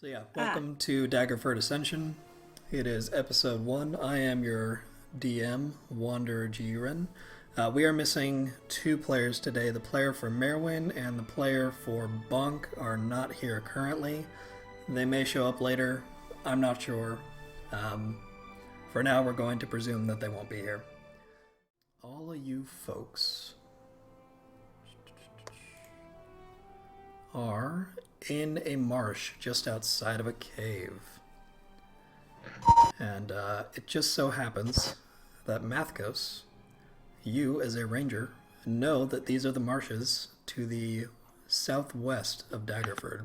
So yeah, welcome to Daggerford Ascension. It is episode 1. I am your DM, Wanderer Jiren. We are missing two players today. The player for Merwin and the player for Bonk are not here currently. They may show up later. I'm not sure. For now, we're going to presume that they won't be here. All of you folks are in a marsh just outside of a cave. And it just so happens that Mathkos, you as a ranger, know that these are the marshes to the southwest of Daggerford.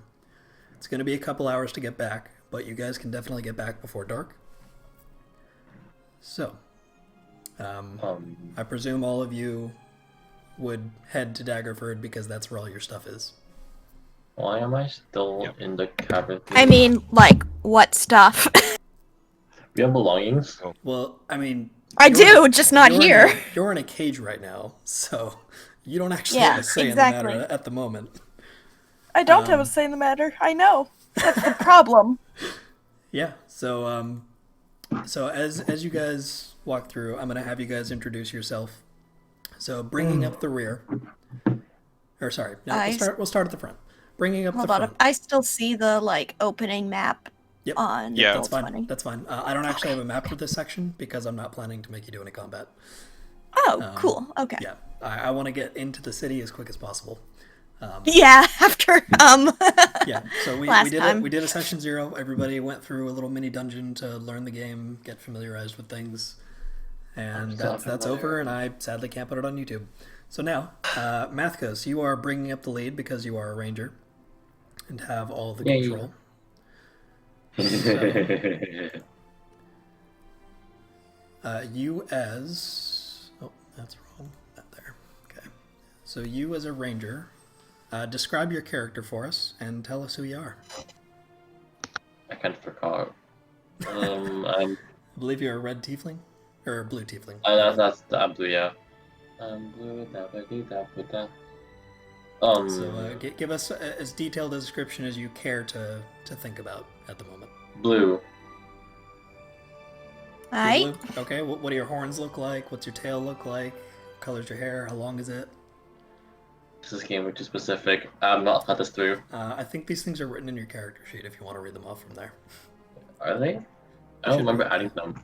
It's going to be a couple hours to get back, but you guys can definitely get back before dark. So, I presume all of you would head to Daggerford because that's where all your stuff is. Why am I still in the cabin? I mean, like, what stuff? We have belongings? Well, I mean... I do, just not here. You're in a cage right now, so you don't actually have a say in the matter at the moment. I don't have a say in the matter. I know. That's the problem. Yeah, so as you guys walk through, I'm going to have you guys introduce yourself. So bringing up the rear... Or sorry, no, we'll start at the front. Bringing up the front. I still see the, like, opening map on that's fine. That's fine. I don't actually have a map for this section because I'm not planning to make you do any combat. Oh, cool. Okay. Yeah, I want to get into the city as quick as possible. After Yeah, so we did a session 0. Everybody went through a little mini dungeon to learn the game, get familiarized with things, and that's over. And I sadly can't put it on YouTube. So now, Mathkos, you are bringing up the lead because you are a ranger and have all the control. So, you as... Oh, that's wrong. Not there. Okay. So you as a ranger, describe your character for us and tell us who you are. I can't forget. I believe you're a red tiefling? Or a blue tiefling? I'm blue, yeah. Blue, So give us as detailed a description as you care to think about at the moment. Blue. Alright. Okay, what do your horns look like? What's your tail look like? What color's your hair? How long is it? This is game which is specific. I'm not thought this through. I think these things are written in your character sheet if you want to read them off from there. Are they? I don't remember adding them.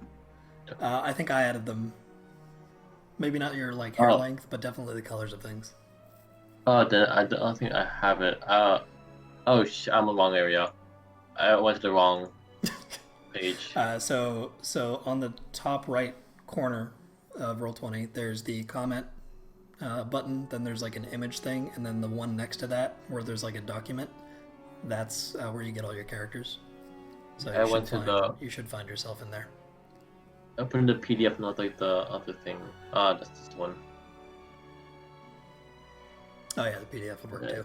I think I added them. Maybe not your hair length, but definitely the colors of things. Oh, then I don't think I have it. I'm in the wrong area. I went to the wrong page. So on the top right corner of Roll20, there's the comment button. Then there's like an image thing, and then the one next to that where there's like a document. That's where you get all your characters. So you should find yourself in there. Open the PDF, not like the other thing. That's this one. Oh yeah, the PDF would work too.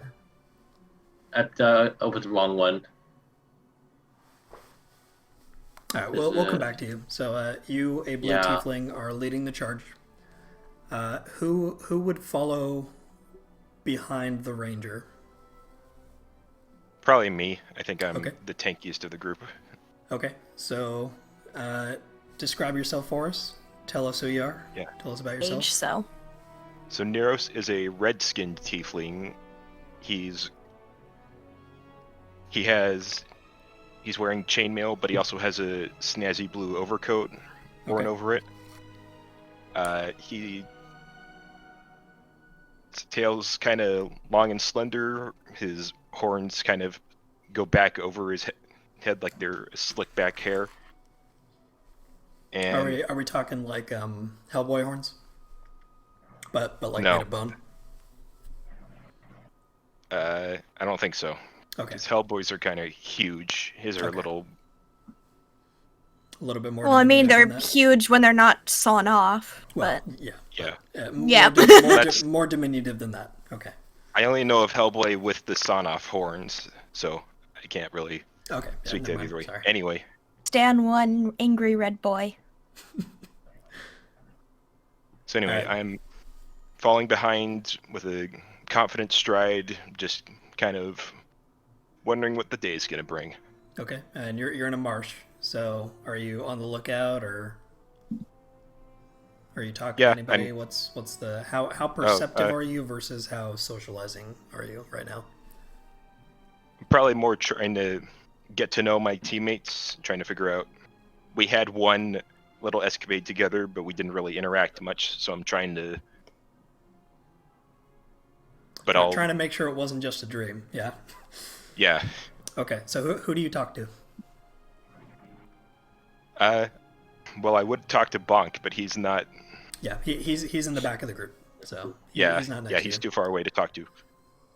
I opened the wrong one. Alright, we'll come back to you. So you, a blue tiefling, are leading the charge. Who would follow behind the ranger? Probably me. I think I'm the tankiest of the group. Okay, so describe yourself for us. Tell us who you are. Yeah. Tell us about yourself. So Neros is a red-skinned tiefling. He's wearing chainmail, but he also has a snazzy blue overcoat worn over it. His tail's kind of long and slender. His horns kind of go back over his head like they're slick back hair. And are we talking like Hellboy horns? But like no. made of bone? I don't think so. Okay. His Hellboys are kind of huge. His are a little bit more. Well, I mean, they're huge when they're not sawn off. Well, but... more diminutive than that. Okay. I only know of Hellboy with the sawn-off horns, so I can't really speak to it either way. Sorry. Anyway. Stan one angry red boy. So anyway, I'm falling behind with a confident stride, just kind of wondering what the day is going to bring. Okay, and you're in a marsh. So are you on the lookout, or are you talking to anybody? What's the how perceptive are you versus how socializing are you right now? Probably more trying to get to know my teammates, trying to figure out. We had one little escapade together, but we didn't really interact much. So I'm trying to. But I'm trying to make sure it wasn't just a dream. Yeah. Yeah. Okay, so who do you talk to? Well, I would talk to Bonk, but he's not. Yeah, he's in the back of the group, so he's not next yeah, to he's you. too far away to talk to.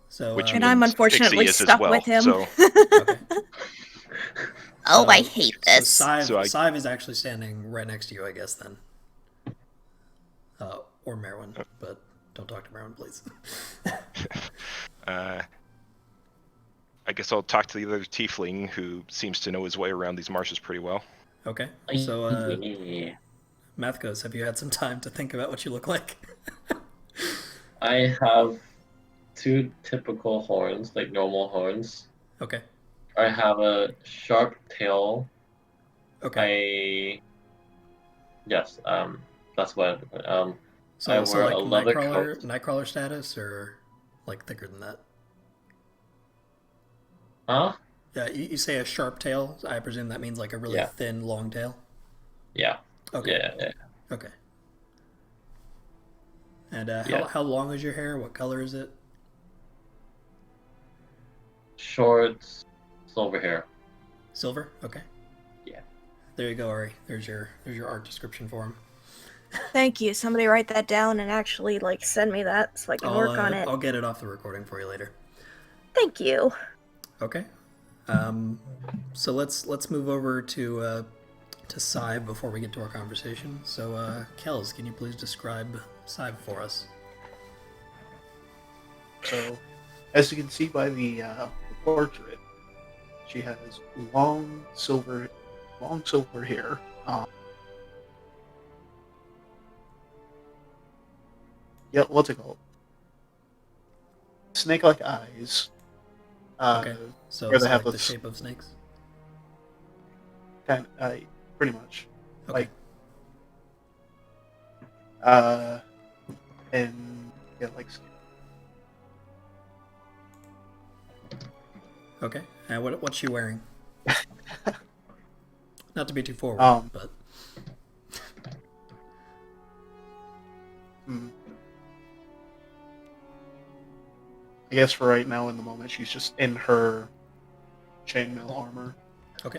So, and I'm unfortunately Pixie is stuck as well, with him. So. Okay. Oh, I hate this. So Sive is actually standing right next to you, I guess, then. Or Merwin, but don't talk to Merwin, please. I guess I'll talk to the other tiefling who seems to know his way around these marshes pretty well. Okay, so Mathkos, have you had some time to think about what you look like? I have 2 typical horns, like normal horns. Okay. I have a sharp tail. Okay. Yes, that's what. So, I wear like a leather Nightcrawler status, or like thicker than that? Huh? Yeah, you say a sharp tail. I presume that means like a really thin, long tail. Yeah. Okay. Yeah. Okay. And how long is your hair? What color is it? Short, silver hair. Silver. Okay. Yeah. There you go, Ari. There's your art description for him. Thank you. Somebody write that down and actually send me that so I can work on it. I'll get it off the recording for you later. Thank you. Okay. So let's move over to Sive before we get to our conversation. So Kels, can you please describe Sive for us? So, as you can see by the portrait, she has long silver hair. Yeah, what's it called? Snake-like eyes. Okay, so where it's they have like the shape of snakes? Pretty much. Okay. And yeah, Okay, and what's she wearing? Not to be too forward, but... I guess for right now, in the moment, she's just in her chainmail armor. Okay.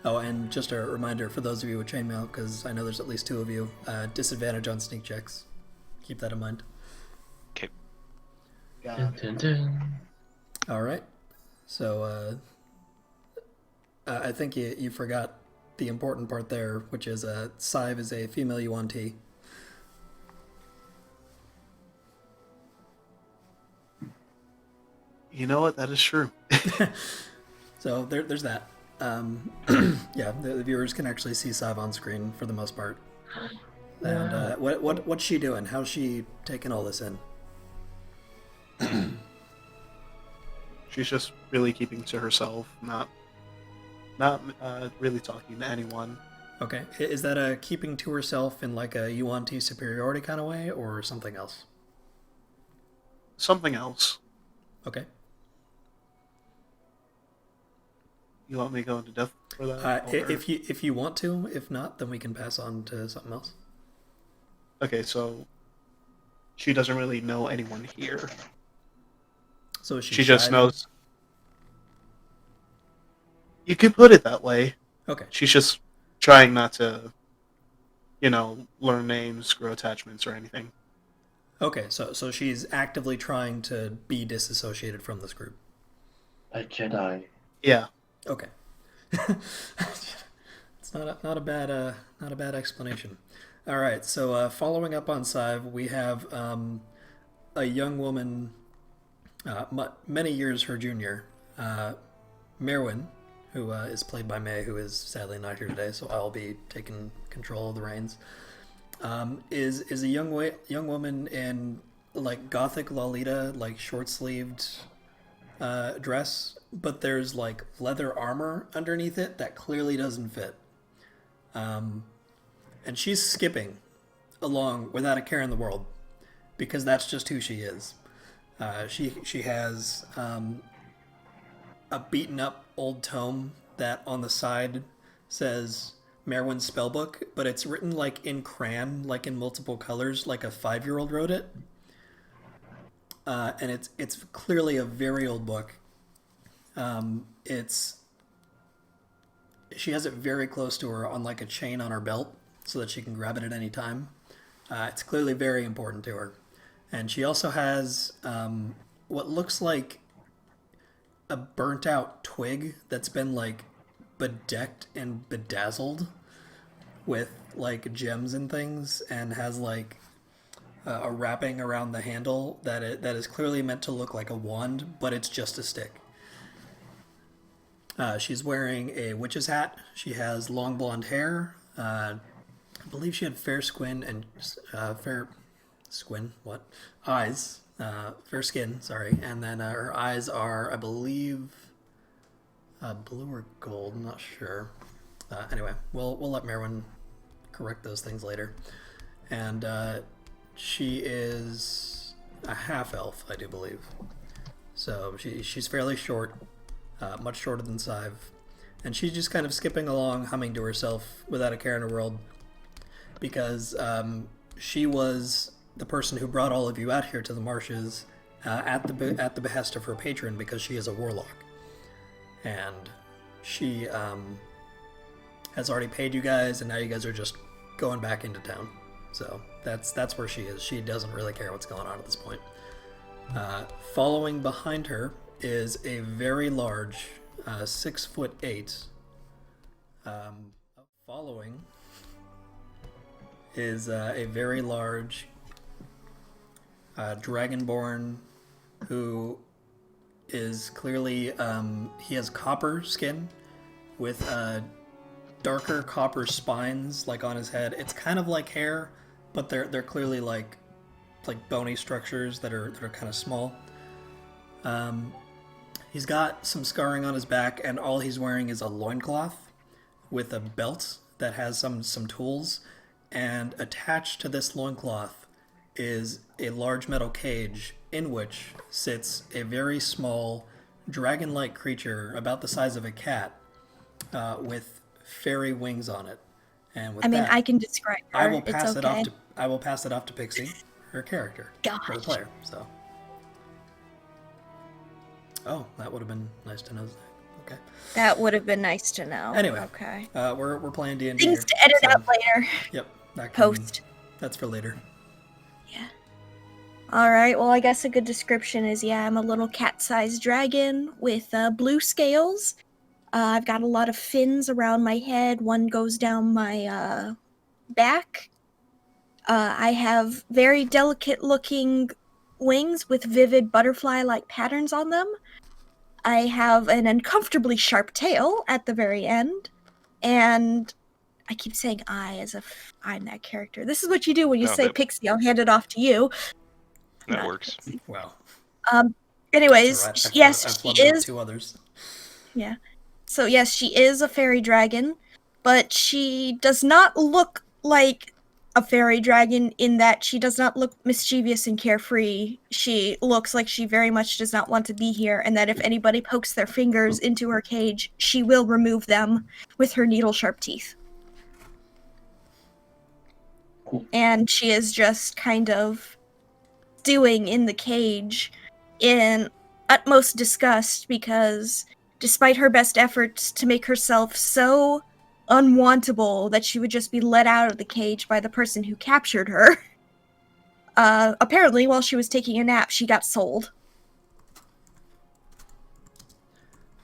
Oh, and just a reminder for those of you with chainmail, because I know there's at least 2 of you, disadvantage on sneak checks. Keep that in mind. Okay. All right. So I think you forgot the important part there, which is Sive is a female Yuan-Ti. You know what? That is true. So there's that. Yeah, the viewers can actually see Sive on screen for the most part. And what's she doing? How's she taking all this in? She's just really keeping to herself, not really talking to anyone. Okay, is that a keeping to herself in like a Yuan-Ti superiority kind of way, or something else? Something else. Okay. You want me to go into depth for that? If you want to. If not, then we can pass on to something else. Okay, so she doesn't really know anyone here. So she just knows. You could put it that way. Okay. She's just trying not to, learn names, grow attachments, or anything. Okay, so she's actively trying to be disassociated from this group. A Jedi. Yeah. Okay. It's not a bad explanation. All right, so following up on Sive, we have a young woman, many years her junior, Merwin, who is played by May, who is sadly not here today, so I'll be taking control of the reins. Is a young woman in like gothic Lolita, like short sleeved dress, but there's like leather armor underneath it that clearly doesn't fit. And she's skipping along without a care in the world because that's just who she is. She has a beaten up old tome that on the side says Merwin's Spellbook, but it's written like in crayon, like in multiple colors, like a 5-year-old wrote it. And it's clearly a very old book. She has it very close to her on like a chain on her belt so that she can grab it at any time. It's clearly very important to her. And she also has what looks like a burnt out twig that's been like bedecked and bedazzled with like gems and things, and has like a wrapping around the handle that is clearly meant to look like a wand, but it's just a stick. She's wearing a witch's hat. She has long blonde hair. I believe she had fair skin and eyes. Fair skin, sorry. And then her eyes are, I believe, blue or gold. I'm not sure. Anyway, we'll let Merwin correct those things later. And she is a half elf, I do believe. So she's fairly short, much shorter than Sive. And she's just kind of skipping along, humming to herself without a care in the world, because she was the person who brought all of you out here to the marshes at the behest of her patron, because she is a warlock. And she has already paid you guys, and now you guys are just going back into town. So that's where she is. She doesn't really care what's going on at this point. Following behind her is a very large 6'8". Following is a very large dragonborn who is clearly he has copper skin with darker copper spines like on his head. It's kind of like hair, but they're clearly like bony structures that are kind of small. He's got some scarring on his back, and all he's wearing is a loincloth with a belt that has some tools, and attached to this loincloth is a large metal cage in which sits a very small dragon-like creature about the size of a cat with fairy wings on it. And with that, I can describe her. I will pass it's it okay. off to I will pass it off to Pixie, her character, for the player. So, that would have been nice to know. Okay. That would have been nice to know. Anyway, okay. We're playing D&D Things here, to edit so- out later. Yep. Post. That's for later. Yeah. Alright, well, I guess a good description is, I'm a little cat-sized dragon with blue scales. I've got a lot of fins around my head. One goes down my back. I have very delicate-looking wings with vivid butterfly-like patterns on them. I have an uncomfortably sharp tail at the very end. And I keep saying I as if I'm that character. This is what you do when you say Pixie. I'll hand it off to you. That works. Wow. Anyways, Right. yes, she is. 2 others. Yeah. So yes, she is a fairy dragon, but she does not look like a fairy dragon in that she does not look mischievous and carefree. She looks like she very much does not want to be here, and that if anybody pokes their fingers into her cage, she will remove them with her needle-sharp teeth. And she is just kind of stewing in the cage in utmost disgust because despite her best efforts to make herself so unwantable that she would just be let out of the cage by the person who captured her, apparently while she was taking a nap, she got sold.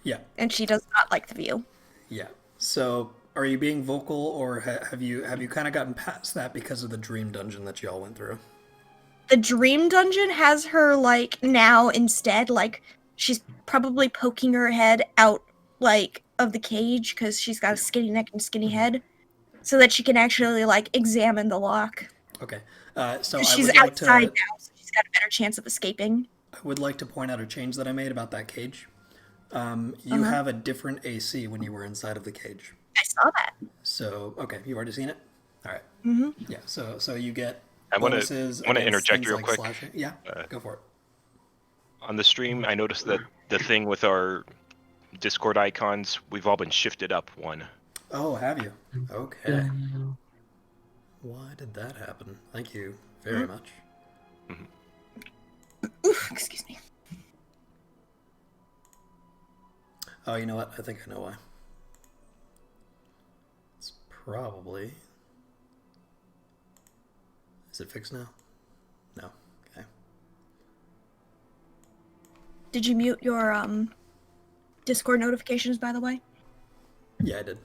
Yeah. And she does not like the view. Yeah. So, are you being vocal, or have you kind of gotten past that because of the dream dungeon that y'all went through? The dream dungeon has her, now instead, she's probably poking her head out, of the cage, because she's got a skinny neck and skinny head, so that she can actually, examine the lock. Okay. So she's I would outside like to, now, so she's got a better chance of escaping. I would like to point out a change that I made about that cage. You have a different AC when you were inside of the cage. I saw that. So, okay, you've already seen it? All right. Mm-hmm. Yeah, so you get I want bonuses to against interject things real like quick. slashing. Yeah, go for it. On the stream, I noticed that the thing with our Discord icons, we've all been shifted up one. Oh, have you? Okay. Why did that happen? Thank you very much. Oof, excuse me. Oh, you know what? I think I know why. It's probably... Is it fixed now? No. Okay. Did you mute your Discord notifications, by the way? Yeah, I did.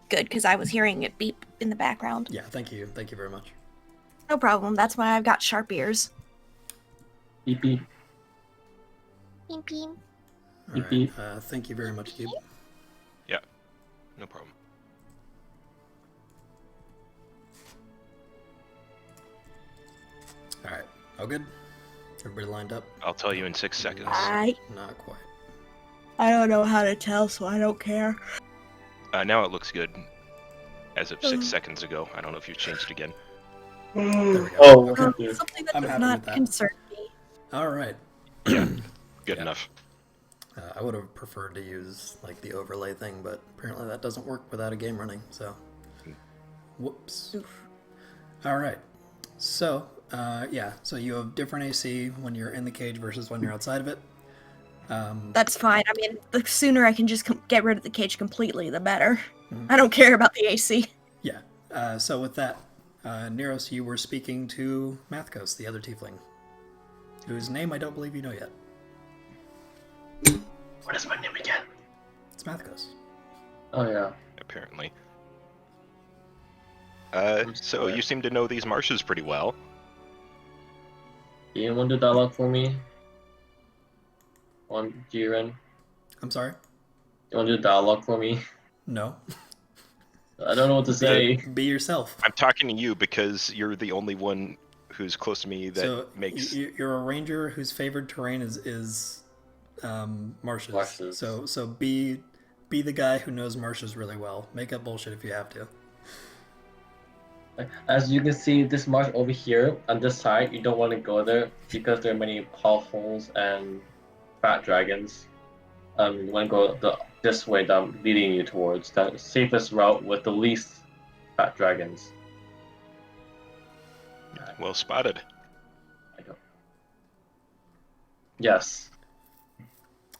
Good, because I was hearing it beep in the background. Yeah, thank you. Thank you very much. No problem. That's why I've got sharp ears. Beep beep. Beep beep. All Beep, right. beep. Thank you very much, Gabe. Yeah, no problem. All right. All good? Everybody lined up? I'll tell you in 6 seconds. Not quite. I don't know how to tell, so I don't care. Now it looks good. As of 6 seconds ago. I don't know if you've changed again. There we go. Oh, Okay. Something that I'm does happy not with that. concern me. All right. Good Yeah. enough. I would have preferred to use like the overlay thing, but apparently that doesn't work without a game running. So, whoops. All right. So, yeah. So you have different AC when you're in the cage versus when you're outside of it. That's fine. I mean, the sooner I can just get rid of the cage completely, the better. I don't care about the AC. Yeah. So with that, Neros, you were speaking to Mathkos, the other tiefling, whose name I don't believe you know yet. What is my name again? It's Mathkos. Oh yeah. Apparently. I'm So sorry. you seem to know these marshes pretty well. You want to do dialogue for me? On Jiren? I'm sorry? You want to do dialogue for me? No. I don't know what to say. Be yourself. I'm talking to you because you're the only one who's close to me that So makes... you're a ranger whose favored terrain is marshes. Marshes. So be the guy who knows marshes really well. Make up bullshit if you have to. As you can see, this marsh over here on this side, you don't want to go there because there are many potholes and fat dragons. You want to go this way that I'm leading you towards, the safest route with the least fat dragons. Well spotted. I go. Yes.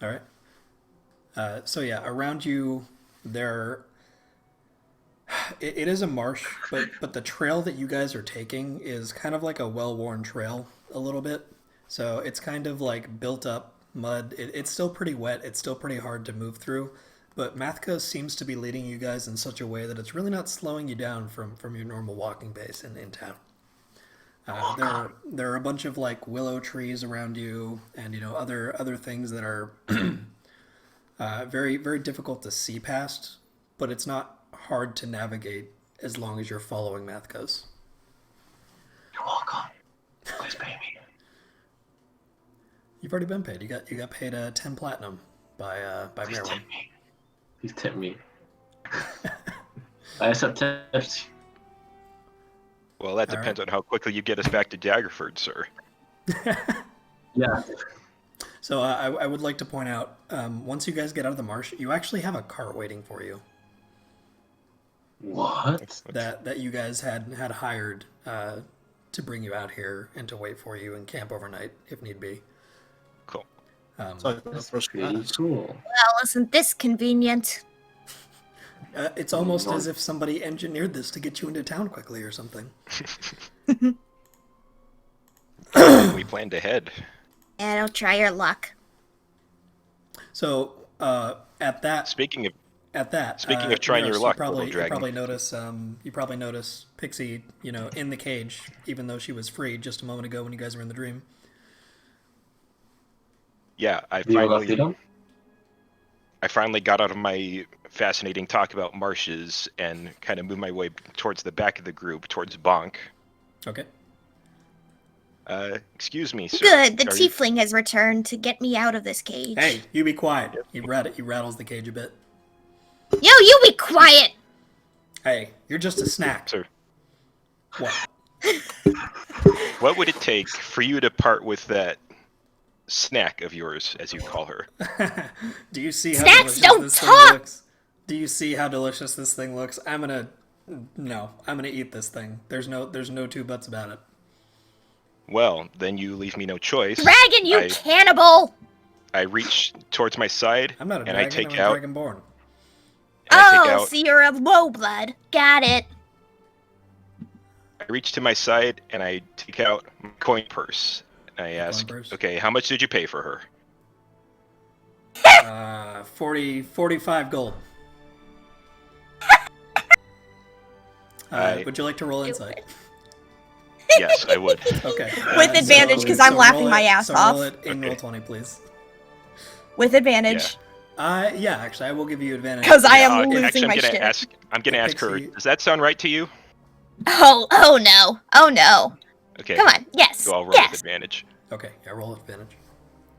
All right. So yeah, around you, there. It is a marsh, but the trail that you guys are taking is kind of like a well-worn trail, a little bit. So it's kind of like built up mud. It's still pretty wet. It's still pretty hard to move through. But Mathkos seems to be leading you guys in such a way that it's really not slowing you down from your normal walking pace in town. There are a bunch of like willow trees around you, and other things that are very very difficult to see past. But it's not hard to navigate as long as you're following Mathkos. You're welcome. Please pay me. You've already been paid. You got paid 10 platinum by Please Merwin. tip me. Please tip me. I accept tips. Well, that All depends on how quickly you get us back to Daggerford, sir. Yeah. So I would like to point out, once you guys get out of the marsh, you actually have a cart waiting for you What? that you guys had hired to bring you out here and to wait for you and camp overnight if need be. Cool. so That's first pretty class. cool. Well, isn't this convenient? It's almost as if somebody engineered this to get you into town quickly or something. We planned ahead. Yeah, don't try your luck. So at that Speaking of trying your Neros, luck, you little dragon. probably notice Pixie, in the cage, even though she was free just a moment ago when you guys were in the dream. Yeah, Do you want to feed them? I finally got out of my fascinating talk about marshes and kind of moved my way towards the back of the group, towards Bonk. Okay. Excuse me, sir. Good, the Are you- tiefling has returned to get me out of this cage. Hey, you be quiet. He rattles the cage a bit. Yo, you be quiet! Hey, you're just a snack. Sir, What? what would it take for you to part with that snack of yours, as you call her? Do you see how Snacks delicious don't this talk! thing looks? Do you see how delicious this thing looks? I'm gonna eat this thing. There's no two buts about it. Well, then you leave me no choice. Dragon, you I- cannibal! I reach towards my side, I'm not a and dragon. I take I'm a out. dragonborn. And I take Oh, out. so you're a low blood. Got it. I reach to my side and I take out my coin purse. And I ask, purse? okay, how much did you pay for her? 45 gold. I- Would you like to roll insight? Yes, I would. Okay. With advantage, 'cause I'm laughing my ass off. Roll it in Okay. Roll20, please. With advantage. Yeah, actually, I will give you advantage. 'Cause I am Uh, losing actually, my I'm gonna shit. ask. I'm gonna ask her. Pixie- Does that sound right to you? Oh no. Oh no. Okay. Come on. Yes. So I'll roll yes. with advantage. Okay, yeah, roll with advantage.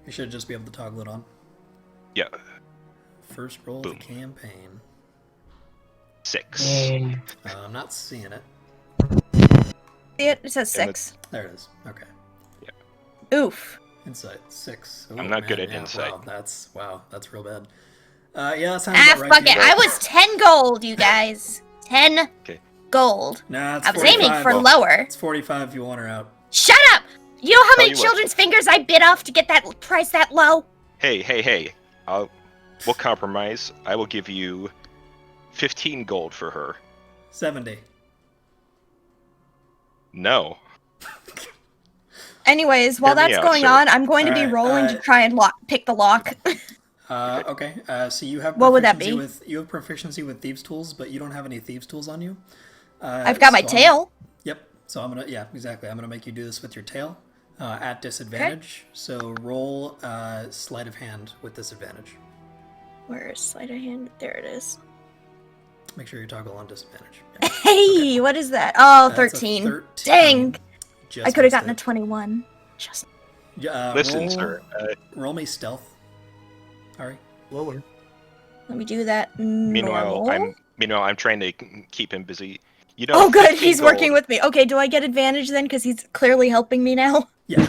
You should just be able to toggle it on. Yeah. First roll of the Boom. campaign. 6. I'm not seeing it. See it? It says And 6. There it is. Okay. Oof. Insight 6. I'm not good at insight. Wow, that's real bad. Yeah, that sounds Ah, about right. fuck to it. you. I was 10 gold, you guys. 10 Okay. gold. Nah, it's I was 45. aiming for lower. It's 45 if you want her out. Shut up! You know how Tell many you what. children's fingers I bit off to get that price that low? Hey. We'll compromise. I will give you 15 gold for her. 70. No. Anyways, while Hear me that's out, going sir. on, I'm going to be Alright, rolling to try and pick the lock. Okay. So you have What would that proficiency be? you have proficiency with thieves' tools, but you don't have any thieves' tools on you. I've got my so tail. Yep. So I'm gonna make you do this with your tail at disadvantage. So roll sleight of hand with disadvantage. Where is sleight of hand? There it is. Make sure you toggle on disadvantage. Yeah. Hey, what is that? Oh, That's a 13. 13. Dang. Just I could have missed gotten a it. 21. Just Listen, roll, sir. Roll me stealth. Ari. Lower. let me do that. Meanwhile, normal. I'm trying to keep him busy. You know. Oh, good. 15 He's working gold. with me. Okay, do I get advantage then? Because he's clearly helping me now. Yeah.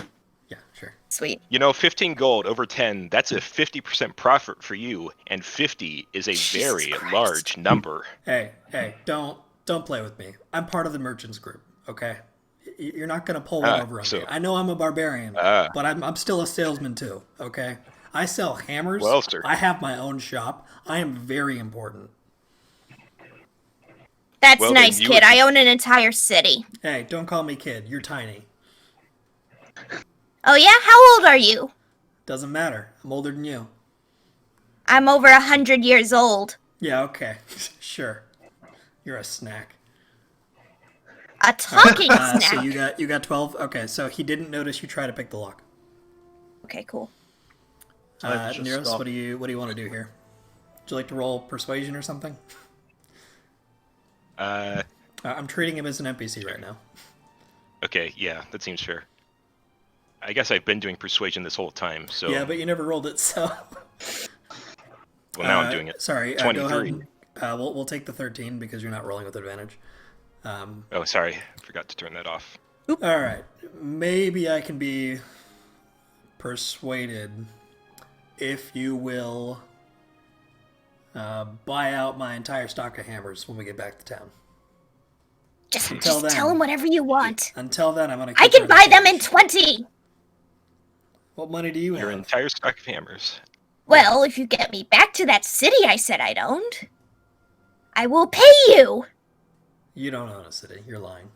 Yeah. Sure. Sweet. 15 gold over 10. That's a 50% profit for you, and 50 is a Jesus very Christ. large number. Hey. Don't play with me. I'm part of the merchants group. Okay. You're not gonna pull one over on so- me. I know I'm a barbarian, but I'm still a salesman too. Okay. I sell hammers. Well, sir. I have my own shop. I am very important. That's Well, then nice, you kid. would- I own an entire city. Hey, don't call me kid. You're tiny. Oh, yeah? How old are you? Doesn't matter. I'm older than you. I'm over 100 years old. Yeah. Okay. Sure. You're a snack. A talking snack. So you got 12. Okay. So he didn't notice you try to pick the lock. Okay, cool. I've just Neros, stopped. what do you want to do here? Would you like to roll persuasion or something? I'm treating him as an NPC right now. Okay, yeah, that seems fair. I guess I've been doing persuasion this whole time, so Yeah, but you never rolled it, so. well now I'm doing it. Sorry, go 23. ahead. We'll take the 13 because you're not rolling with advantage. Oh, sorry, I forgot to turn that off. All right, maybe I can be persuaded if you will buy out my entire stock of hammers when we get back to town. Just Until then. tell him whatever you want. Until then, I'm gonna. I keep her can in the buy them in cage. 20. What money do you Your have? entire stock of hammers. Well, if you get me back to that city I said I'd owned, I will pay you. You don't own a city. You're lying.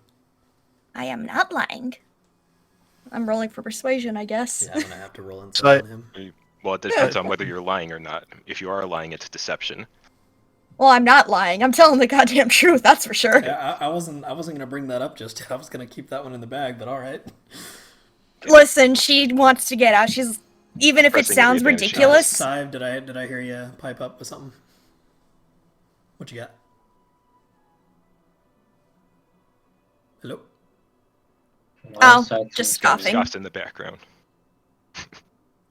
I am not lying. I'm rolling for persuasion, I guess. Yeah, I'm gonna have to roll So inside on him. Well, it depends on whether you're lying or not. If you are lying, it's deception. Well, I'm not lying. I'm telling the goddamn truth, that's for sure. Yeah, I wasn't gonna bring that up just yet. I was gonna keep that one in the bag, but all right. Listen, she wants to get out. She's even if it Pressing sounds the advantage. ridiculous. Sive, did I hear you pipe up with something? What you got? Hello. Oh, Sad just to scoffing. Scoffs in the background.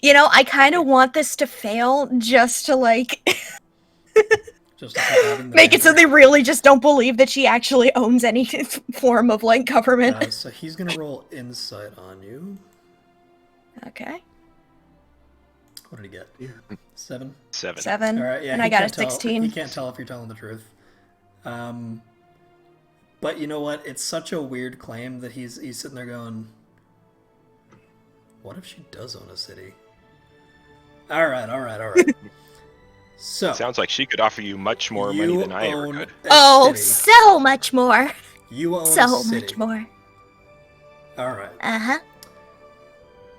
You know, I kind of want this to fail just to, like, Just to keep having the make it so banter. they really just don't believe that she actually owns any form of, like, government. So he's gonna roll insight on you. Okay. What did he get? Dear. 7? 7. 7. All right, yeah. And he I got a can't tell- 16. He can't tell if you're telling the truth. But you know what? It's such a weird claim that he's sitting there going, "What if she does own a city?" All right. So Sounds like she could offer you much more money than I ever own could. a Oh, city. so much more. You own a So city. much more. All right. Uh-huh.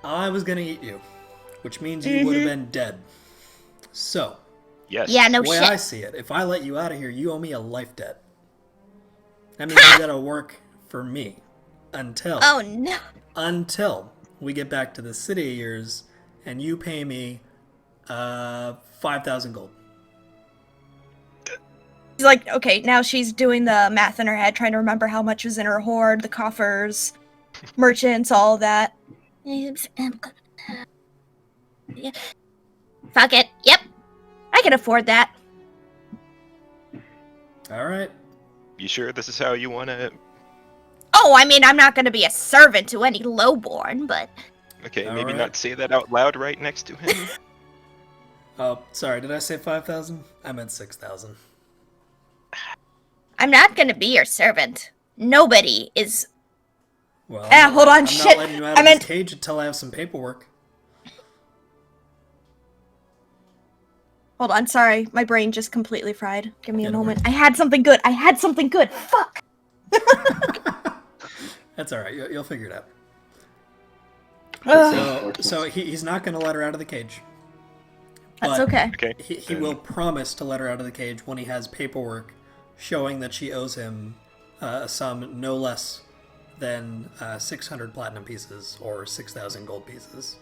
I was gonna eat you, which means you would have been dead. So, Yes. Yeah, no the way shit. I see it, if I let you out of here, you owe me a life debt. That means you gotta work for me until Oh, no. we get back to the city of yours, and you pay me 5,000 gold. She's like, okay, now she's doing the math in her head, trying to remember how much was in her hoard, the coffers, merchants, all of that. Fuck it. Yep. I can afford that. All right. You sure this is how you want to? Oh, I mean, I'm not going to be a servant to any lowborn, but... Okay, All maybe right. not say that out loud right next to him. Oh, sorry. Did I say 5,000? I meant 6,000. I'm not going to be your servant. Nobody is... Well, hold on, I'm shit. not letting you out I of meant- this cage until I have some paperwork. Hold on, sorry. My brain just completely fried. Give me Yeah, a don't moment. I had something good. Fuck! That's all right. You'll figure it out. Ugh, So he's not going to let her out of the cage. that's But okay. Okay. He will promise to let her out of the cage when he has paperwork showing that she owes him a sum no less than 600 platinum pieces or 6,000 gold pieces.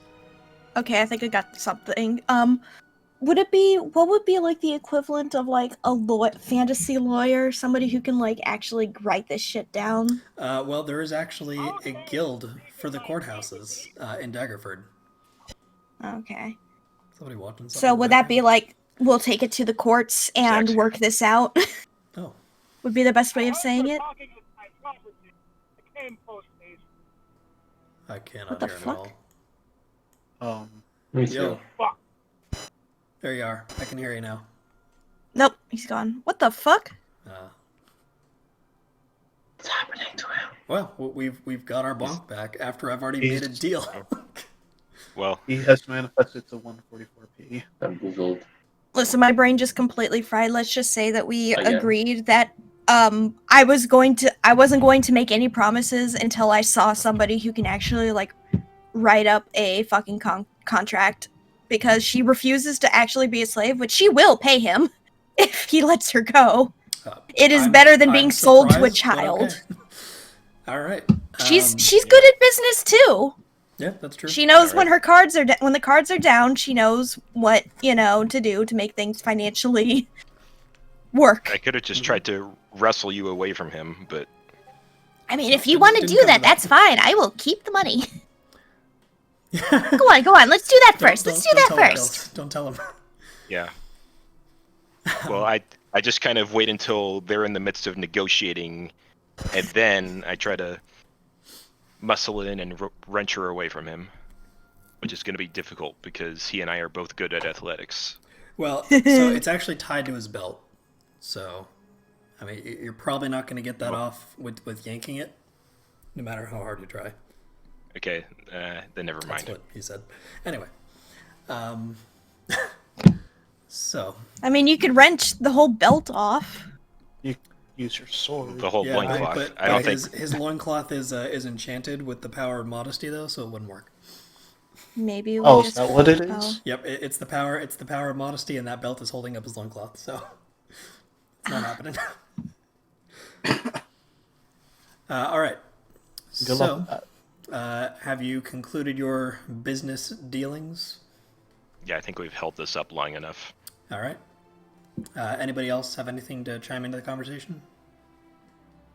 Okay, I think I got something. What would be like the equivalent of like a fantasy lawyer, somebody who can like actually write this shit down? Well, there is actually a guild for the courthouses in Daggerford. Okay. Somebody watching something? So in would the that be background? like, we'll take it to the courts and Zach's work this out? Oh, Would be the best way of saying it? I cannot What the hear him fuck? at all. Me too. Yo. There you are. I can hear you now. Nope, he's gone. What the fuck? What's happening to him? Well, we've got our bonk back after I've already made a deal. Well, He has manifested to 144p. Bamboozled. Listen, my brain just completely fried. Let's just say that we Again. agreed that I wasn't going to make any promises until I saw somebody who can actually like write up a fucking contract, because she refuses to actually be a slave, which she will pay him if he lets her go. It is better than being sold to a surprised, but child. okay. All right. She's good at business too. Yeah, that's true. She knows All when right. her cards are when the cards are down. She knows what to do to make things financially work. I could have just tried to wrestle you away from him, but I mean, if you Didn't- want to didn't do come that, to that. that's fine. I will keep the money. Don't- Go on. Let's do that first. don't- Let's do don't that tell him, first. Kels. Don't tell him. yeah. Well, I just kind of wait until they're in the midst of negotiating, and then I try to muscle in and wrench her away from him, which is going to be difficult because he and I are both good at athletics. Well, so it's actually tied to his belt. So, I mean, you're probably not going to get that off with yanking it, no matter how hard you try. Okay, then never That's mind. what he said. Anyway, so I mean, you could wrench the whole belt off. You use your sword. The whole yeah, loincloth. but I don't his, think. his loincloth is enchanted with the power of modesty, though, so it wouldn't work. Maybe we Oh, is just that what it oh. is? Yep, it's the power. It's the power of modesty, and that belt is holding up his loincloth. So it's not happening. All right. Good luck with that. Have you concluded your business dealings? Yeah, I think we've held this up long enough. All right. Anybody else have anything to chime into the conversation?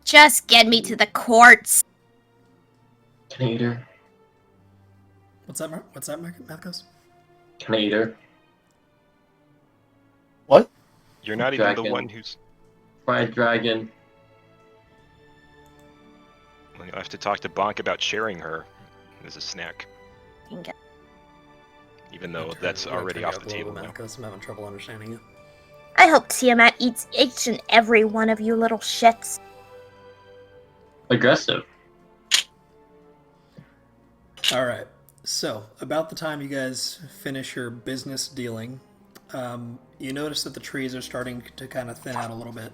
Just get me to the courts. Can I eat her? What's that, Marcos? Can I eat her? What? You're not even the Dragon. one who's. Fried dragon. Well, you'll have to talk to Bonk about sharing her as a snack. Okay. Even though that's already off the table now. Marcos, I'm having trouble understanding you. I hope Tiamat eats each and every one of you little shits. Aggressive. All right. So, about the time you guys finish your business dealing, you notice that the trees are starting to kind of thin out a little bit.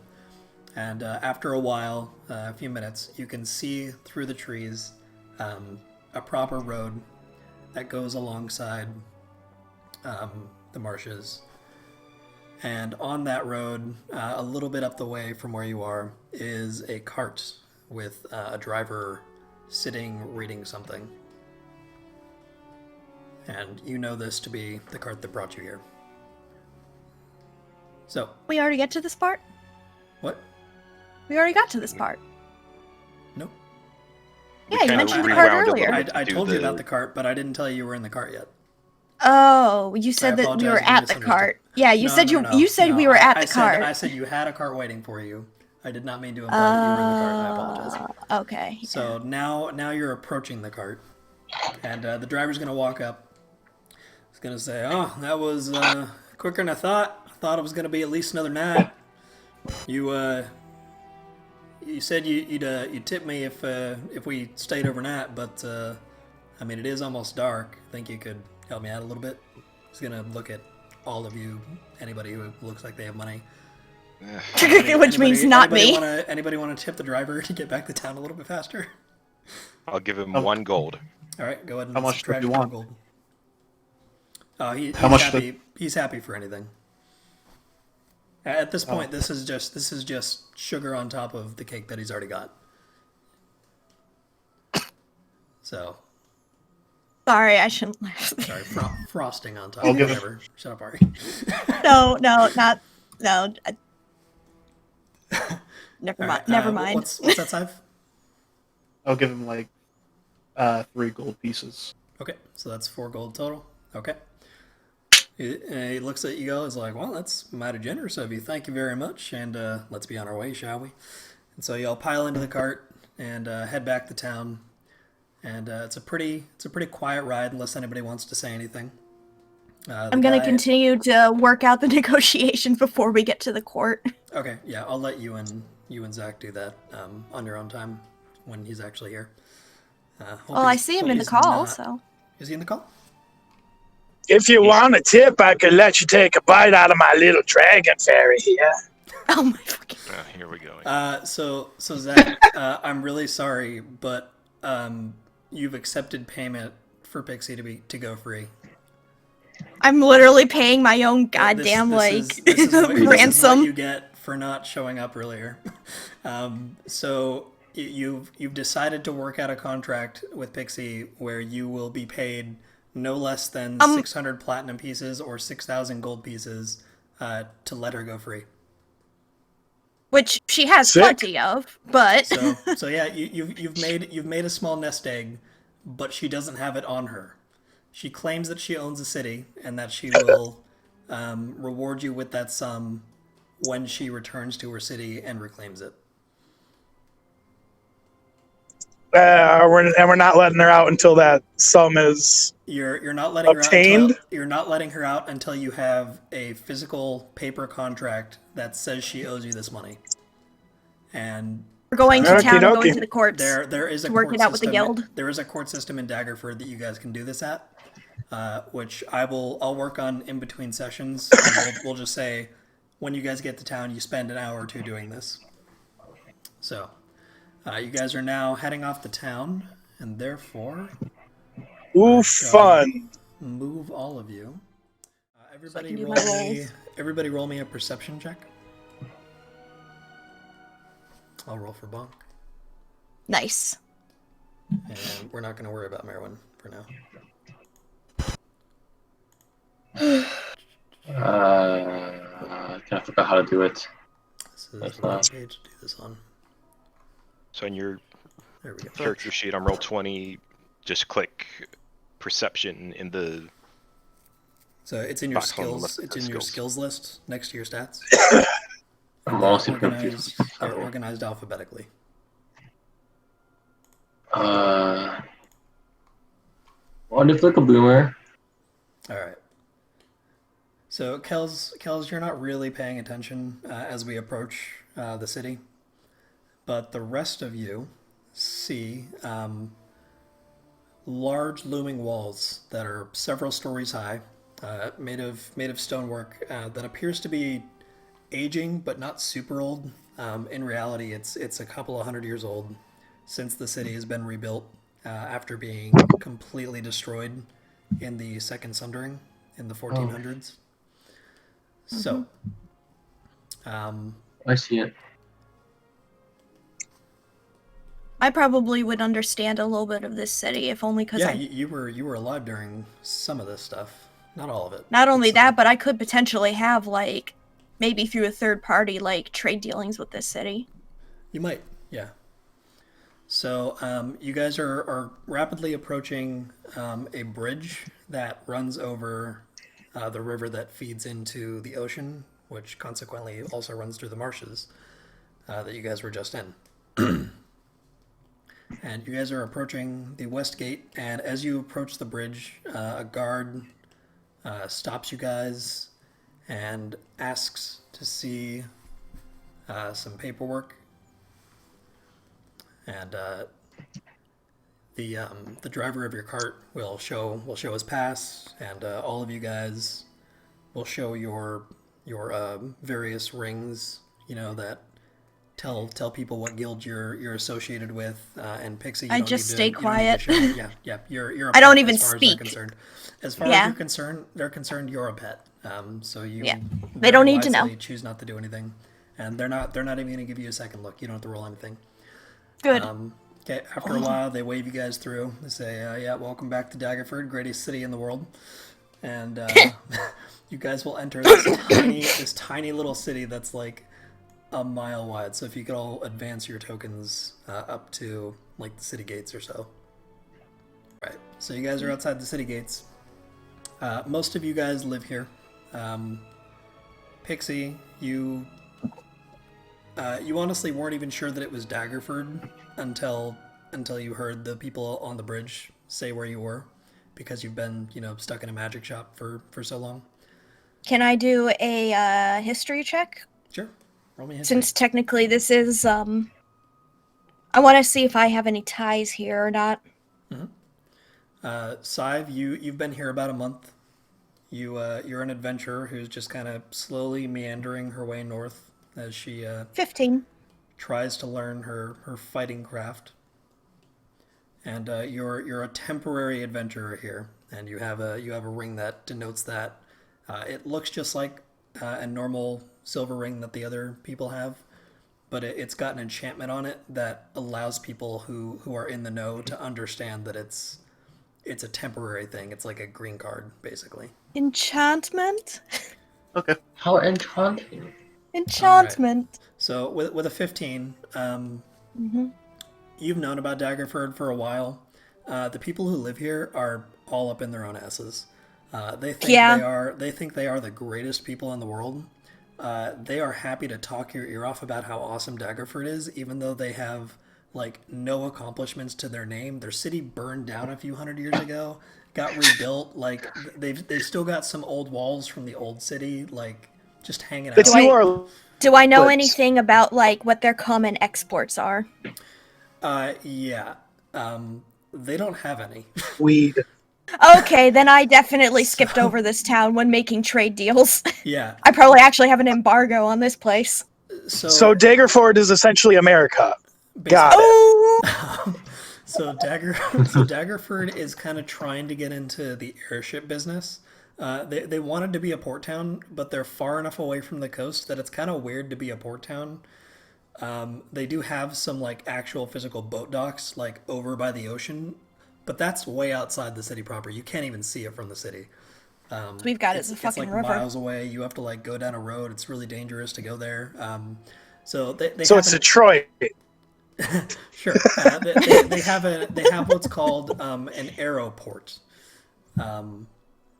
And after a while, a few minutes, you can see through the trees a proper road that goes alongside the marshes. And on that road, a little bit up the way from where you are, is a cart with a driver sitting reading something. And you know this to be the cart that brought you here. So, We already get to this part? what? We already got to this part. Nope. Yeah, We you kinda mentioned the cart rewound a earlier. little bit I to told you the- about the cart, but I didn't tell you were in the cart yet. Oh, you I said that we apologize were if you at the misunderstood. cart. Yeah, you said you said No, we were at I the said, cart. I said you had a cart waiting for you. I did not mean to imply that you were in the cart. I apologize. Okay. So now you're approaching the cart, and the driver's gonna walk up. He's gonna say, "Oh, that was quicker than I thought. I thought it was gonna be at least another night. You said you'd tip me if we stayed overnight, but I mean it is almost dark. Think you could help me out a little bit?" He's gonna look at all of you, anybody who looks like they have money. Which means not me. Anybody want to tip the driver to get back to town a little bit faster? I'll give him 1 gold. All right, go ahead and How much subtract do you 1 want? gold. He's How much happy. He's happy for anything. At this point, this is just sugar on top of the cake that he's already got. So, Sorry, I shouldn't laugh. sorry, frosting on top. I'll give it- Whatever. Shut up, Ari. No. Never All mind. right, Never mind. What's that, Sive? I'll give him like 3 gold pieces. Okay, so that's 4 gold total. Okay. He looks at you guys like, well, that's mighty generous of you. Thank you very much, and let's be on our way, shall we? And so y'all pile into the cart and head back to town. And it's a pretty quiet ride unless anybody wants to say anything. I'm gonna continue to work out the negotiations before we get to the court. Okay, yeah, I'll let you and Zach do that on your own time when he's actually here. Well, I see him in the call, so. Is he in the call? If you want a tip, I could let you take a bite out of my little dragon fairy here. Oh my fucking. Here we go. So Zach, I'm really sorry, but you've accepted payment for Pixie to go free. I'm literally paying my own goddamn this is what ransom. you get for not showing up earlier. So you've decided to work out a contract with Pixie where you will be paid no less than 600 platinum pieces or 6,000 gold pieces to let her go free. Which she has Sick. plenty of, but So yeah, you've made a small nest egg, but she doesn't have it on her. She claims that she owns a city and that she will reward you with that sum when she returns to her city and reclaims it. We're not letting her out until that sum is. You're not letting obtained? her out you're not letting her out until you have a physical paper contract that says she owes you this money. And we're going to town and Okey-dokey. going to the courts. there is a to work court it out with the system- guild. There is a court system in Daggerford that you guys can do this at, which I'll work on in between sessions. And we'll just say when you guys get to town, you spend an hour or two doing this. So, you guys are now heading off to town, and therefore, Ooh, fun. move all of you. Everybody can do roll my me. rolls. Everybody roll me a perception check. I'll roll for Bonk. Nice. And we're not going to worry about Merwin for now. I forgot how to do it. This is That's the wrong not- page to do this on. So on your There we go. character sheet on Roll20, just click perception in the. So it's in your box on the skills. left It's of in your skills. skills list next to your stats. I'm They're also organized. confused. They're organized alphabetically. Wonderful like a boomer. All right. So Kels, you're not really paying attention as we approach the city, but the rest of you see large looming walls that are several stories high, made of stonework that appears to be aging but not super old. In reality, it's a couple of hundred years old since the city has been rebuilt after being completely destroyed in the Second Sundering in the 1400s. So, I see it. I probably would understand a little bit of this city, if only because yeah, you were alive during some of this stuff, not all of it. Not only Some. that, but I could potentially have, like, maybe through a third party, like, trade dealings with this city. You might, yeah. So you guys are rapidly approaching a bridge that runs over the river that feeds into the ocean, which consequently also runs through the marshes that you guys were just in. And you guys are approaching the west gate, and as you approach the bridge, a guard stops you guys and asks to see some paperwork. And the driver of your cart will show his pass, and all of you guys will show your various rings. You know, that tell people what guild you're associated with. And Pixie, I just stay quiet. Yeah. You're. A I don't pet even as far speak. As far as they're concerned, you're a pet. So you. Yeah. They don't need to know. Choose not to do anything, and they're not even going to give you a second look. You don't have to roll anything. Good. Okay, after a while, they wave you guys through. They say, yeah, welcome back to Daggerford, greatest city in the world. And you guys will enter this tiny little city that's like a mile wide. So if you could all advance your tokens up to like the city gates or so. Right, so you guys are outside the city gates. Most of you guys live here. Pixie, you honestly weren't even sure that it was Daggerford until you heard the people on the bridge say where you were, because you've been, stuck in a magic shop for so long. Can I do a history check? Sure. Roll me history. Since technically this is, I want to see if I have any ties here or not. Sive, you've been here about a month. You're an adventurer who's just kind of slowly meandering her way north as she 15. tries to learn her fighting craft. And you're a temporary adventurer here, and you have a ring that denotes that. It looks just like a normal silver ring that the other people have, but it's got an enchantment on it that allows people who are in the know to understand that it's a temporary thing. It's like a green card, basically. Enchantment? Okay. How enchanting. Enchantment. Right. So with a 15, you've known about Daggerford for a while. The people who live here are all up in their own asses. They think they are the greatest people in the world. They are happy to talk your ear off about how awesome Daggerford is, even though they have like no accomplishments to their name. Their city burned down a few hundred years ago, got rebuilt. Like they've still got some old walls from the old city, like just hanging out. Do I know anything about like what their common exports are? Yeah. They don't have any. Weed. Okay, then I definitely skipped over this town when making trade deals. Yeah. I probably actually have an embargo on this place. So Daggerford is essentially America. Got it. Oh! So Daggerford is kind of trying to get into the airship business. They wanted to be a port town, but they're far enough away from the coast that it's kind of weird to be a port town. They do have some like actual physical boat docks like over by the ocean, but that's way outside the city proper. You can't even see it from the city. So we've got it's a fucking like river. Miles away. You have to like go down a road. It's really dangerous to go there. So So it's Detroit. Sure. They have what's called an aeroport,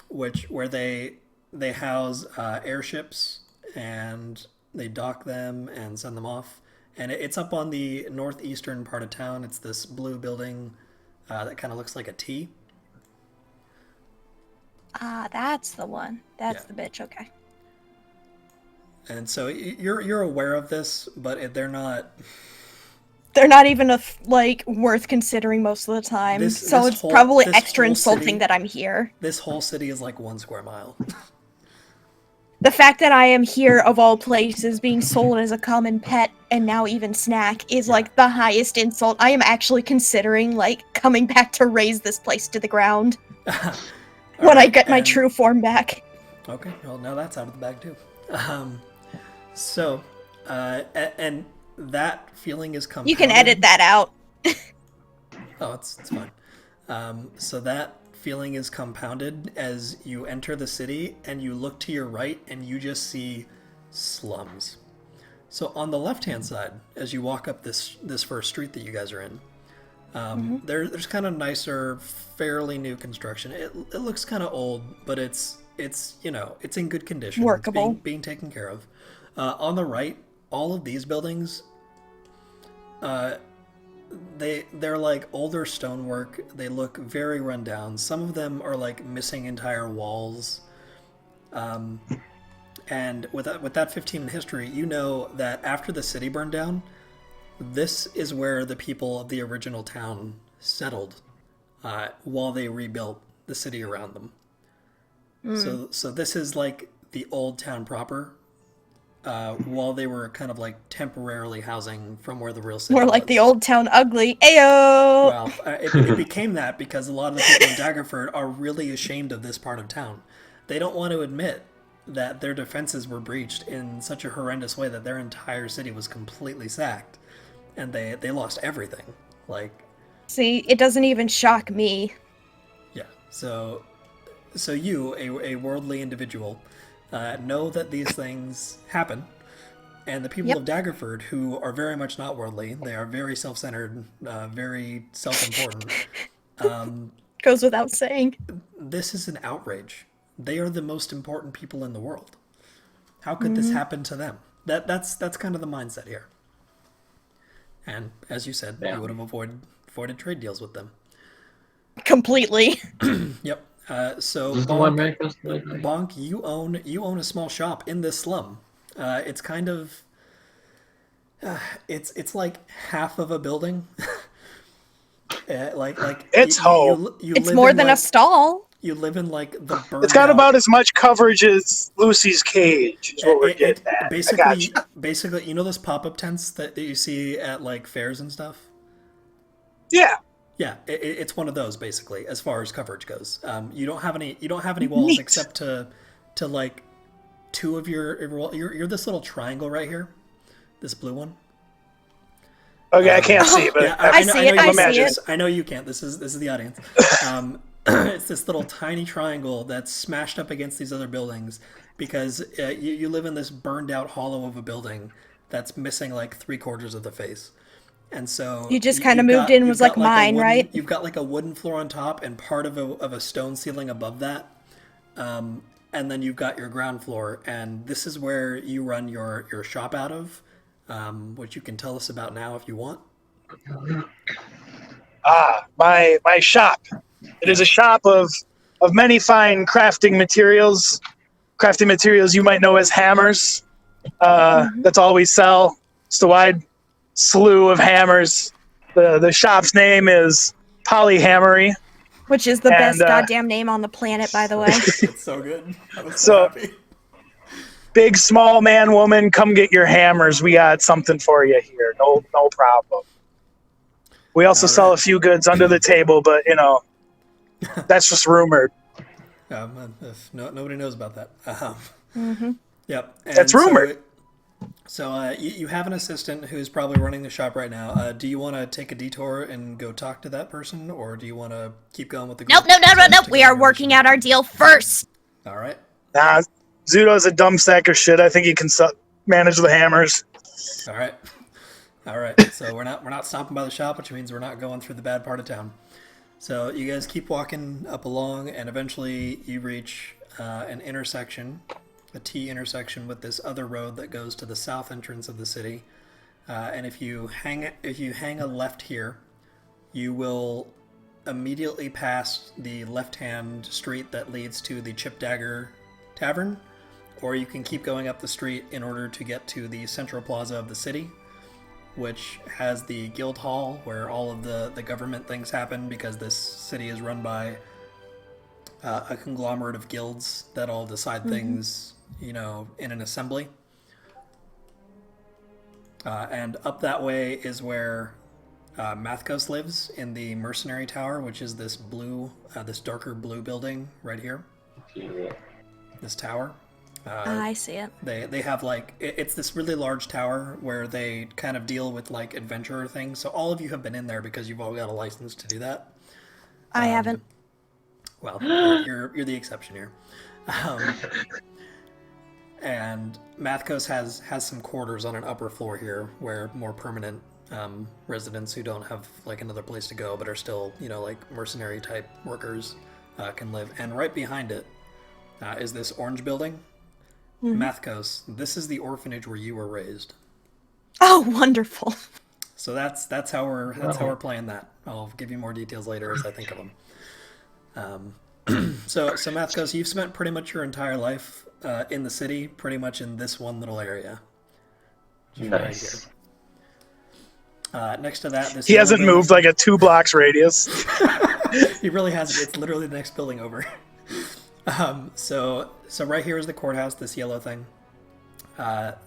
where they house airships and they dock them and send them off. And it's up on the northeastern part of town. It's this blue building that kind of looks like a T. Ah, that's the one. That's Yeah. the bitch. Okay. And so you're aware of this, but they're not. They're not even worth considering most of the time. It's probably extra insulting that I'm here. This whole city is like 1 square mile. The fact that I am here, of all places, being sold as a common pet and now even snack is like the highest insult. I am actually considering coming back to raise this place to the ground when I get my true form back. Okay, well now that's out of the bag too. And that feeling is compounded. You can edit that out. Oh, it's fine. So that feeling is compounded as you enter the city and you look to your right and you just see slums. So on the left-hand side, as you walk up this first street that you guys are in, there's kind of nicer, fairly new construction. It looks kind of old, but it's in good condition. Workable. It's being taken care of. On the right, all of these buildings, they're like older stonework. They look very run down. Some of them are like missing entire walls. And with that 15 in history, you know that after the city burned down, this is where the people of the original town settled while they rebuilt the city around them. So this is like the old town proper, while they were kind of like temporarily housing from where the real city More was. like the old town ugly. Ayo! Well, it became that because a lot of the people in Daggerford are really ashamed of this part of town. They don't want to admit that their defenses were breached in such a horrendous way that their entire city was completely sacked. And they lost everything. See, it doesn't even shock me. Yeah. So you, a worldly individual, know that these things happen. And the people of Daggerford, who are very much not worldly, they are very self-centered, very self-important. Goes without saying. This is an outrage. They are the most important people in the world. How could this happen to them? That's kind of the mindset here. And as you said, you would have avoided trade deals with them. Completely. Yep. So Bonk, you own a small shop in this slum. It's kind of it's like half of a building. It's home. It's more than a stall. You live in like the burned It's got out- about as much coverage as Lucy's cage. Is what we're getting at. Basically, you know those pop-up tents that you see at like fairs and stuff? Yeah. Yeah, it's one of those basically, as far as coverage goes. You don't have any walls Neat. except to like two of you're this little triangle right here, this blue one. Okay, I can't see, but Yeah, I see it, I see it. I know you can't. This is the audience. It's this little tiny triangle that's smashed up against these other buildings because you live in this burned out hollow of a building that's missing like 3/4 of the face. And so You just kind of moved in and was like mine, right? You've got like a wooden floor on top and part of a stone ceiling above that. And then you've got your ground floor. And this is where you run your shop out of, which you can tell us about now if you want. my shop. It is a shop of many fine crafting materials. Crafting materials you might know as hammers. That's all we sell. It's the wide slew of hammers. The shop's name is Polyhammery. Which is the best goddamn name on the planet, by the way. It's so good. I was So- happy. Big, small man, woman, come get your hammers. We got something for you here. No problem. We also sell a few goods under the table, but that's just rumored. Nobody knows about that. Yep. And That's rumored. So you have an assistant who's probably running the shop right now. Do you want to take a detour and go talk to that person, or do you want to keep going with the group? Nope. We are working out our deal first. All right. Nah, Zudo's a dumb sack of shit. I think he can manage the hammers. All right. All right, so we're not stopping by the shop, which means we're not going through the bad part of town. So you guys keep walking up along, and eventually you reach an intersection, a T intersection with this other road that goes to the south entrance of the city. And if you hang a left here, you will immediately pass the left-hand street that leads to the Chip Dagger Tavern, or you can keep going up the street in order to get to the central plaza of the city, which has the guild hall where all of the government things happen, because this city is run by a conglomerate of guilds that all decide things, in an assembly. And up that way is where Mathkos lives, in the mercenary tower, which is this darker blue building right here. This tower. I see it. They have it's this really large tower where they kind of deal with adventurer things. So all of you have been in there because you've all got a license to do that. I haven't. Well, you're the exception here. And Mathkos has some quarters on an upper floor here where more permanent residents who don't have another place to go but are still mercenary type workers can live. And right behind it is this orange building. Mathkos, this is the orphanage where you were raised. Oh, wonderful. So that's how we're playing that. I'll give you more details later as I think of them. So Mathkos, you've spent pretty much your entire life in the city, pretty much in this one little area. Nice. Right here. Next to that, he hasn't moved a 2 blocks radius. He really hasn't. It's literally the next building over. So right here is the courthouse, this yellow thing.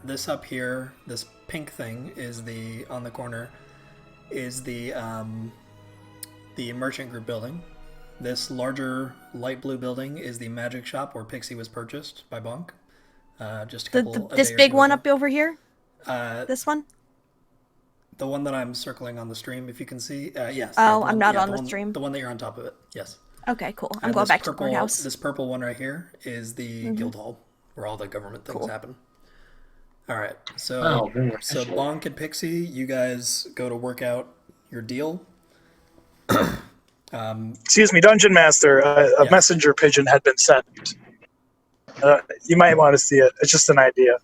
This up here, this pink thing is on the corner, is the merchant group building. This larger light blue building is the magic shop where Pixie was purchased by Bonk. Just a couple. This big one up over here. This one. The one that I'm circling on the stream, if you can see. Yes. Oh, I'm not on the stream. The one that you're on top of it. Yes. Okay, cool. I'm going back to the courthouse. This purple one right here is the guild hall, where all the government things happen. All right. So Bonk and Pixie, you guys go to work out your deal. Excuse me, Dungeon Master. A messenger pigeon had been sent. You might want to see it. It's just an idea.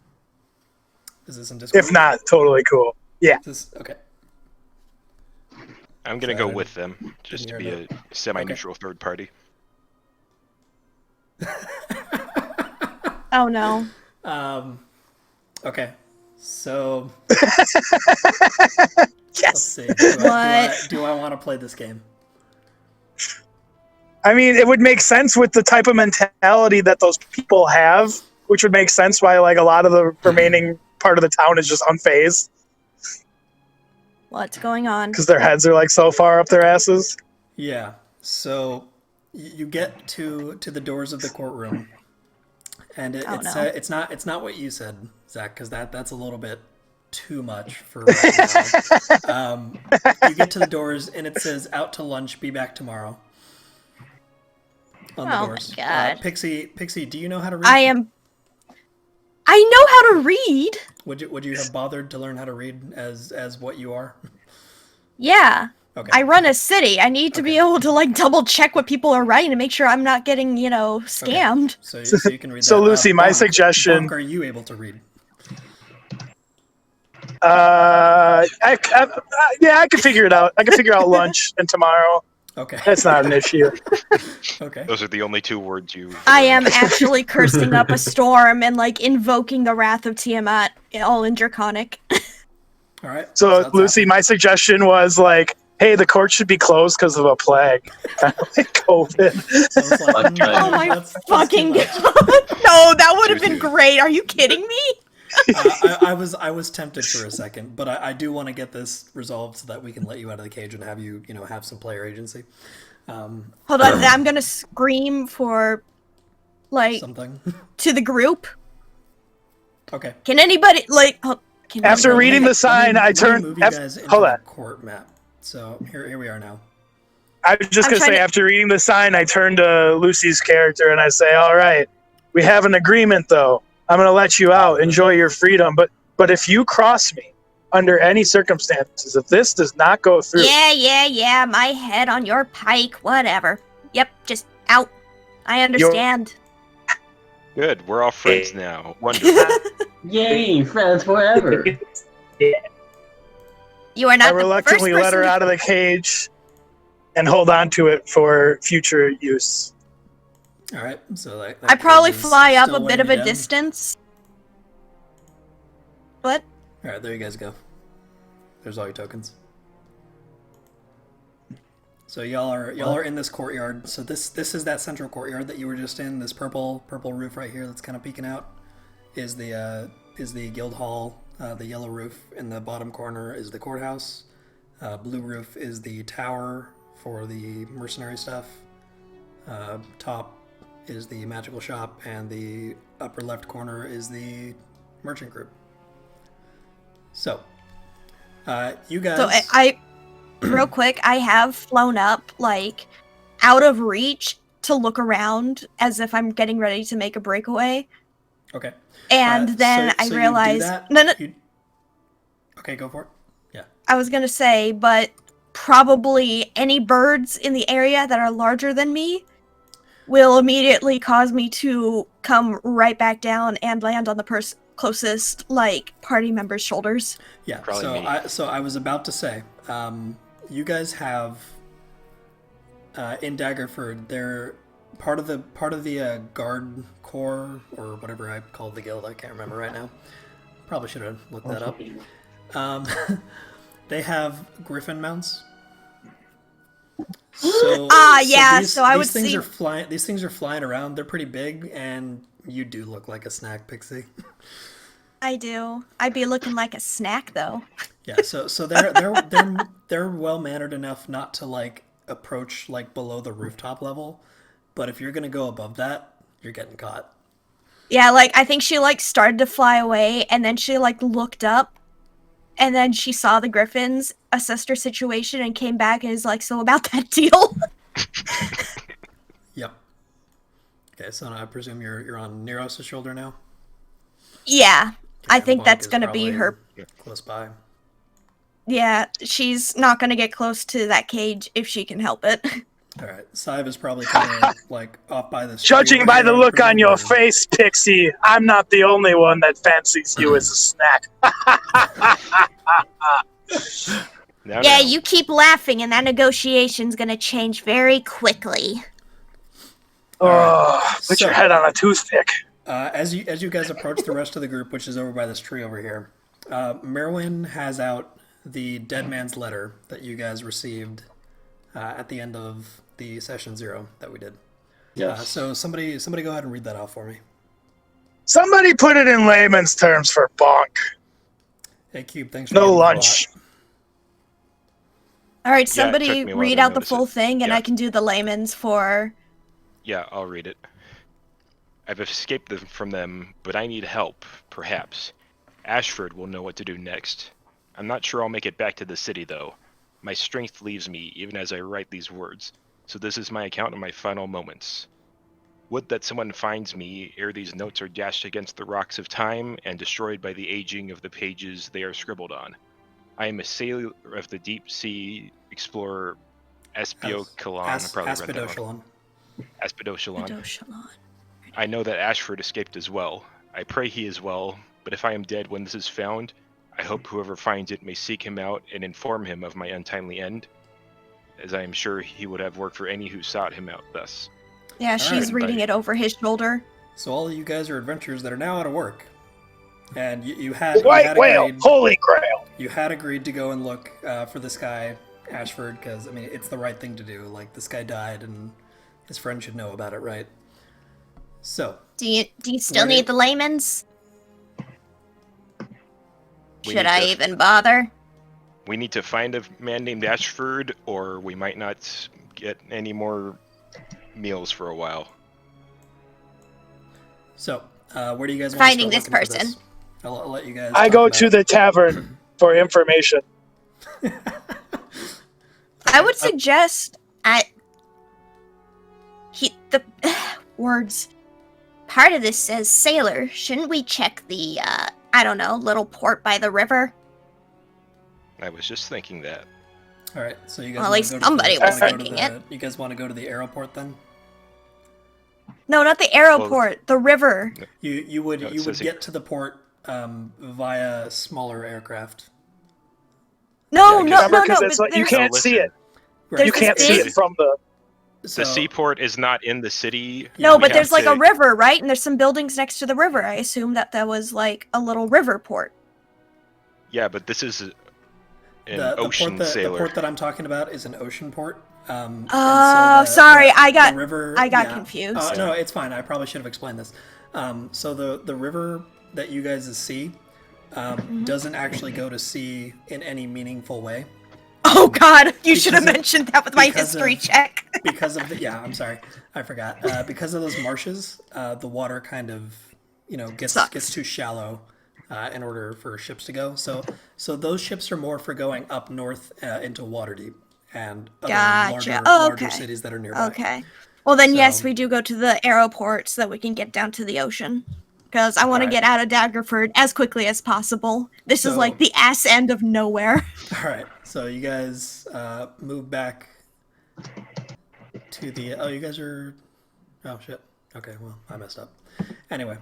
Is this in Discord? If not, totally cool. Yeah. Okay. I'm going to go with them, just to be a semi-neutral third party. Oh, no. Okay. So... Yes! Let's see. Do I want to play this game? I mean, it would make sense with the type of mentality that those people have, which would make sense why a lot of the remaining part of the town is just unfazed. What's going on? Because their heads are so far up their asses. Yeah. So you get to the doors of the courtroom, and it's not what you said, Zach, because that's a little bit too much for right now. You get to the doors, and it says, "Out to lunch. Be back tomorrow." On the doors. My God. Pixie, do you know how to read? I know how to read. Would you have bothered to learn how to read as what you are? Yeah. Okay. I run a city. I need to be able to double check what people are writing to make sure I'm not getting, scammed. Okay. So you can read that. So Lucy, my suggestion. Bonk, are you able to read? I can figure it out. I can figure out lunch and tomorrow. Okay. That's not an issue. Okay. Those are the only 2 words you... I am actually cursing up a storm and invoking the wrath of Tiamat, all in Draconic. All right. So Lucy, my suggestion was hey, the court should be closed because of a plague. Kind of like COVID. Oh my fucking God. No, that would have been great. Are you kidding me? I was tempted for a second, but I do want to get this resolved so that we can let you out of the cage and have you have some player agency. Hold on, I'm gonna scream for something to the group. Okay. Can anybody After reading the sign, I turned. Hold on. Court map. So here we are now. I was just gonna say, after reading the sign, I turned to Lucy's character and I say, "All right, we have an agreement, though. I'm gonna let you out. Enjoy your freedom, but if you cross me, under any circumstances. If this does not go through, Yeah, my head on your pike, whatever. Yep, just out. I understand. Good, we're all friends now. Wonderful. Yay, friends forever. You are I not the first reluctantly let person her out of the cage and hold on to it for future use. All right, so that I probably cage is fly up still a bit weighing of you a down. distance. What? All right, there you guys go. There's all your tokens. So y'all are in this courtyard. So this is that central courtyard that you were just in. This purple roof right here that's kind of peeking out is the guild hall. The yellow roof in the bottom corner is the courthouse. Blue roof is the tower for the mercenary stuff. Top is the magical shop, and the upper left corner is the merchant group. So, you guys. So I real quick, I have flown up like out of reach to look around as if I'm getting ready to make a breakaway. Okay. And then so I you do realized that? no. Okay, go for it. Yeah. I was gonna say, but probably any birds in the area that are larger than me will immediately cause me to come right back down and land on the closest like party member's shoulders. Yeah. Probably me. So I was about to say, you guys have in Daggerford, they're part of the guard corps or whatever I called the guild. I can't remember right now. Probably should have looked that up. They have griffin mounts. So yeah. these, So I these would things see. are flying. These things are flying around. They're pretty big, and you do look like a snack pixie. I do. I'd be looking like a snack though. Yeah. So they're well mannered enough not to like approach like below the rooftop level, but if you're gonna go above that, you're getting caught. Yeah, like I think she like started to fly away and then she like looked up and then she saw the griffins, assessed her situation and came back and is like, so about that deal? Yep. Okay, so I presume you're on Neros' shoulder now? Yeah. I Okay, think Bonk that's is gonna be probably her. close by. Yeah, she's not gonna get close to that cage if she can help it. All right, Sive is probably kind of like off by this. Judging by the look on your face, Pixie, I'm not the only one that fancies you as a snack. No, Yeah, no. you keep laughing and that negotiation's gonna change very quickly. Oh, put So- your head on a toothpick. As you guys approach the rest of the group, which is over by this tree over here, Merwin has out the dead man's letter that you guys received at the end of the session 0 that we did. Yes. So somebody go ahead and read that out for me. Somebody put it in layman's terms for Bonk. Hey Cube, thanks for No getting that lunch. bot. Alright, Yeah, it somebody took me a while read to out the notice full it. thing and Yeah. I can do the layman's for. Yeah, I'll read it. I've escaped from them, but I need help, perhaps. Ashford will know what to do next. I'm not sure I'll make it back to the city, though. My strength leaves me, even as I write these words, so this is my account of my final moments. Would that someone finds me ere these notes are dashed against the rocks of time and destroyed by the aging of the pages they are scribbled on. I am a sailor of the deep sea explorer Aspiokalon. I probably read that wrong. Aspidoshalon. Aspidoshalon. I know that Ashford escaped as well. I pray he is well, but if I am dead when this is found, I hope whoever finds it may seek him out and inform him of my untimely end, as I am sure he would have worked for any who sought him out thus. Yeah, she's right. reading it over his shoulder. So all of you guys are adventurers that are now out of work, and you had White whale, agreed, holy grail. you had agreed to go and look for this guy Ashford because I mean it's the right thing to do. Like this guy died, and his friend should know about it, right? So Do you still Ready? need the layman's? We Should need I to- even bother? We need to find a man named Ashford, or we might not get any more meals for a while. So, where do you guys want Finding to this start looking for person. I'll let you guys. I talk go about to it. the tavern for information. I would suggest the words. Part of this says sailor. Shouldn't we check the I don't know, little port by the river? I was just thinking that. All right, so you guys. Well, at wanna least go to somebody the- was wanna go to thinking the- it. You guys want to go to the aeroport then? No, not the aeroport. The river. You would No, it you would says here. get to the port via smaller aircraft. No, Yeah, no, Remember, no, because no. it's but like, you there's- can't see it. There's You this can't see big- it from the. So, The seaport is not in the city. No, We but have there's like to- a river, right? And there's some buildings next to the river. I assume that was like a little river port. Yeah, but this is an the ocean port sailor. the port that I'm talking about is an ocean port. And Oh, so sorry, I got the river. confused. No, it's fine. I probably should have explained this. So the river that you guys see doesn't actually go to sea in any meaningful way. Oh God, you should have Because of- mentioned that with my because history of- check. Because of the I'm sorry, I forgot. Because of those marshes, the water kind of gets Sucks. too shallow in order for ships to go. So those ships are more for going up north into Waterdeep and other Gotcha. larger Okay. cities that are nearby. Okay. Well then, yes, So- we do go to the aeroport so that we can get down to the ocean. Because I want to Alright. get out of Daggerford as quickly as possible. This is So- like the ass end of nowhere. All right. So you guys move back to the. Oh, you guys are. Oh shit. Okay. Well, I messed up. Anyway,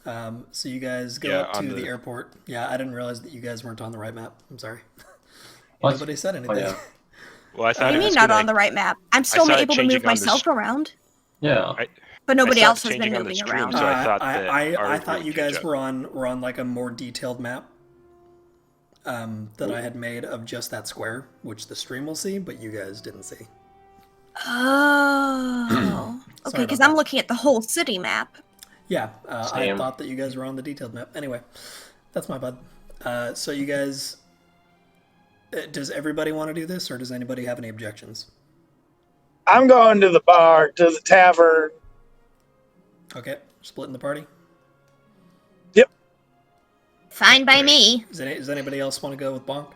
so you guys go Yeah, up to on the the- airport. Yeah, I didn't realize that you guys weren't on the right map. I'm sorry. What? Nobody said anything. yeah. Well, I What thought do it you mean was not gonna, on the right map? I'm still saw it able to changing move on the myself str- around, Yeah. but nobody I saw else it has been changing on the moving stream, around. so I thought that I ours thought would you catch guys up. were on like a more detailed map that I had made of just that square, which the stream will see, but you guys didn't see. Oh, okay. Sorry Because about I'm that. looking at the whole city map. Yeah, I Same. thought that you guys were on the detailed map. Anyway, that's my bad. So you guys, does everybody want to do this, or does anybody have any objections? I'm going to the bar, to the tavern. Okay, splitting the party. Fine by me. Does anybody else want to go with Bonk?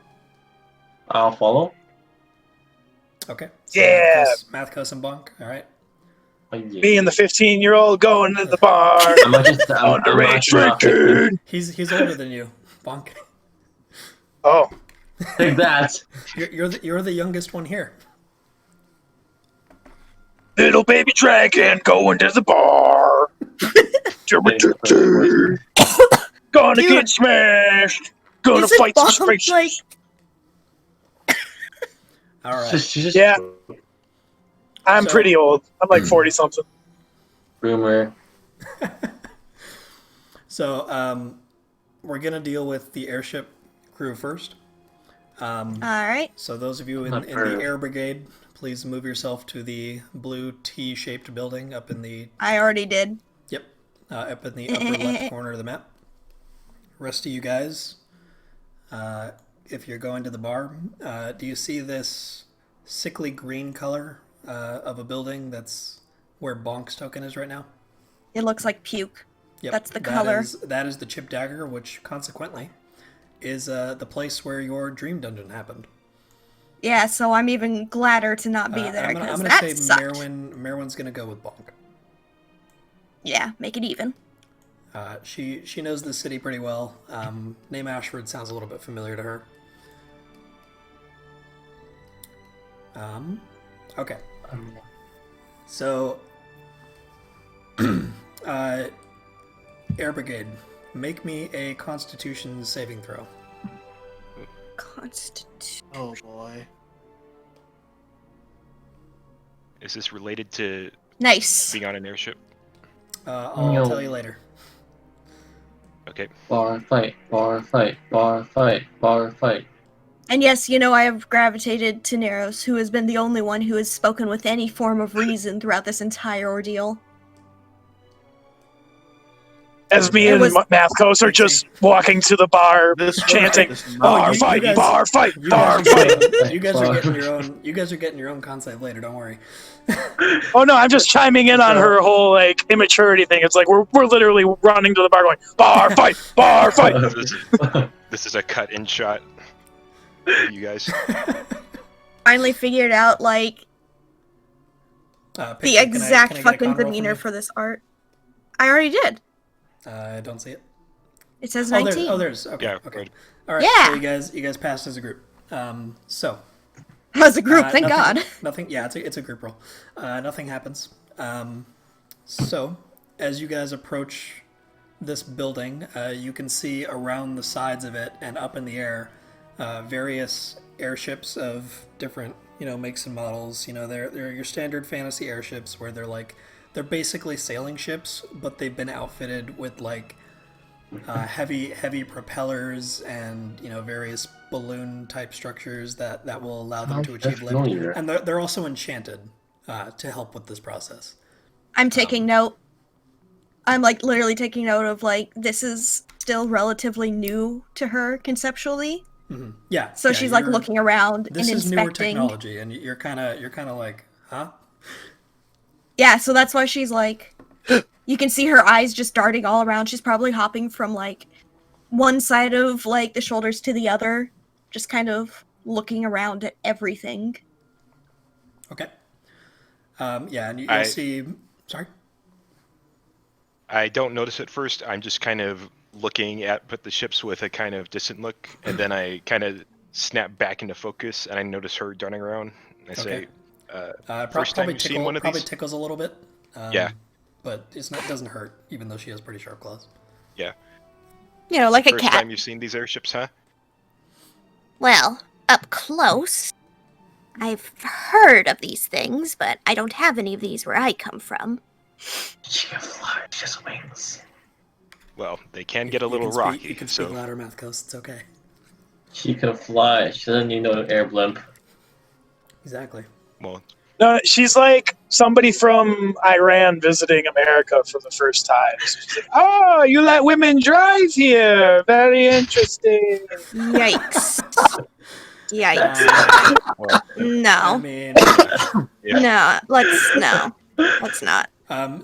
I'll follow. Okay. So Yeah. Mathcos and Bonk. All right. Oh, yeah. Me and the 15-year-old going to the bar. I'm actually, I'm Underage actually not drinking. He's older than you, Bonk. Oh, Take that. You're the youngest one here. little baby dragon going to the bar. Gonna Dude. get smashed. Gonna Isn't fight some Bonk, spaceships. like- All right. Yeah. I'm So- pretty old. I'm like 40-something. Rumor. So we're gonna deal with the airship crew first. All right. So those of you in the air brigade, please move yourself to the blue T-shaped building up in the I already did. up in the upper left corner of the map. Rest of you guys, if you're going to the bar, do you see this sickly green color of a building that's where Bonk's token is right now? It looks like puke. Yep, That's the color. That is the chip dagger, which consequently is the place where your dream dungeon happened. Yeah, so I'm even gladder to not be there I'm because gonna that say sucked. Merwin's gonna go with Bonk. Yeah, make it even. She knows the city pretty well. Name Ashford sounds a little bit familiar to her. Okay. So, Air Brigade, make me a Constitution saving throw. Constitution. Oh boy. Is this related to Nice. being on an airship? I'll No. tell you later. Okay. Bar fight, bar fight, bar fight, bar fight. And yes, you know, I have gravitated to Neros, who has been the only one who has spoken with any form of reason throughout this entire ordeal. As me It and was- Mathcos are just walking to the bar, This chanting, this is bar not- you fight, guys- bar fight, You bar guys, fight. you guys are getting your own. You guys are getting your own concept later. Don't worry. Oh no, I'm just chiming in on her whole like immaturity thing. It's like we're literally running to the bar going, bar fight, bar fight. This is a cut-in shot. of You guys. Finally figured out, like, Picture, the can I exact get a fucking con roll from demeanor you? for this art. I already did. I don't see it. It says Oh, 19. there's. Okay. Yeah. Okay. Right. All right. Yeah. So you guys passed as a group. So As a group, thank nothing, God. Nothing. Yeah, it's a group roll. Nothing happens. So as you guys approach this building, you can see around the sides of it and up in the air various airships of different, makes and models. They're your standard fantasy airships where they're basically sailing ships, but they've been outfitted with heavy propellers and various balloon type structures that will allow them to achieve lift. And they're also enchanted to help with this process. I'm taking note. I'm literally taking note of this is still relatively new to her conceptually. Mm-hmm. Yeah. So she's looking around and inspecting. This is newer technology, and you're kind of like, huh? Yeah. So that's why she's you can see her eyes just darting all around. She's probably hopping from one side of the shoulders to the other, just kind of looking around at everything. Okay. Yeah, and you'll see. Sorry. I don't notice it first. I'm just kind of looking at the ships with a kind of distant look, and then I kind of snap back into focus, and I notice her darting around. I say, "First time you've seen one of these?" Probably tickles a little bit. Yeah. But it doesn't hurt, even though she has pretty sharp claws. Yeah. Like a cat. First time you've seen these airships, huh? Well, up close. I've heard of these things, but I don't have any of these where I come from. She can fly, she has wings. Well, they can get a little rocky. You can speak louder, Math Ghost. It's okay. She can fly. She doesn't need no air blimp. Exactly. Well, No, she's like somebody from Iran visiting America for the first time. So she's like, oh, you let women drive here. Very interesting. Yikes. No. I mean, No, let's not.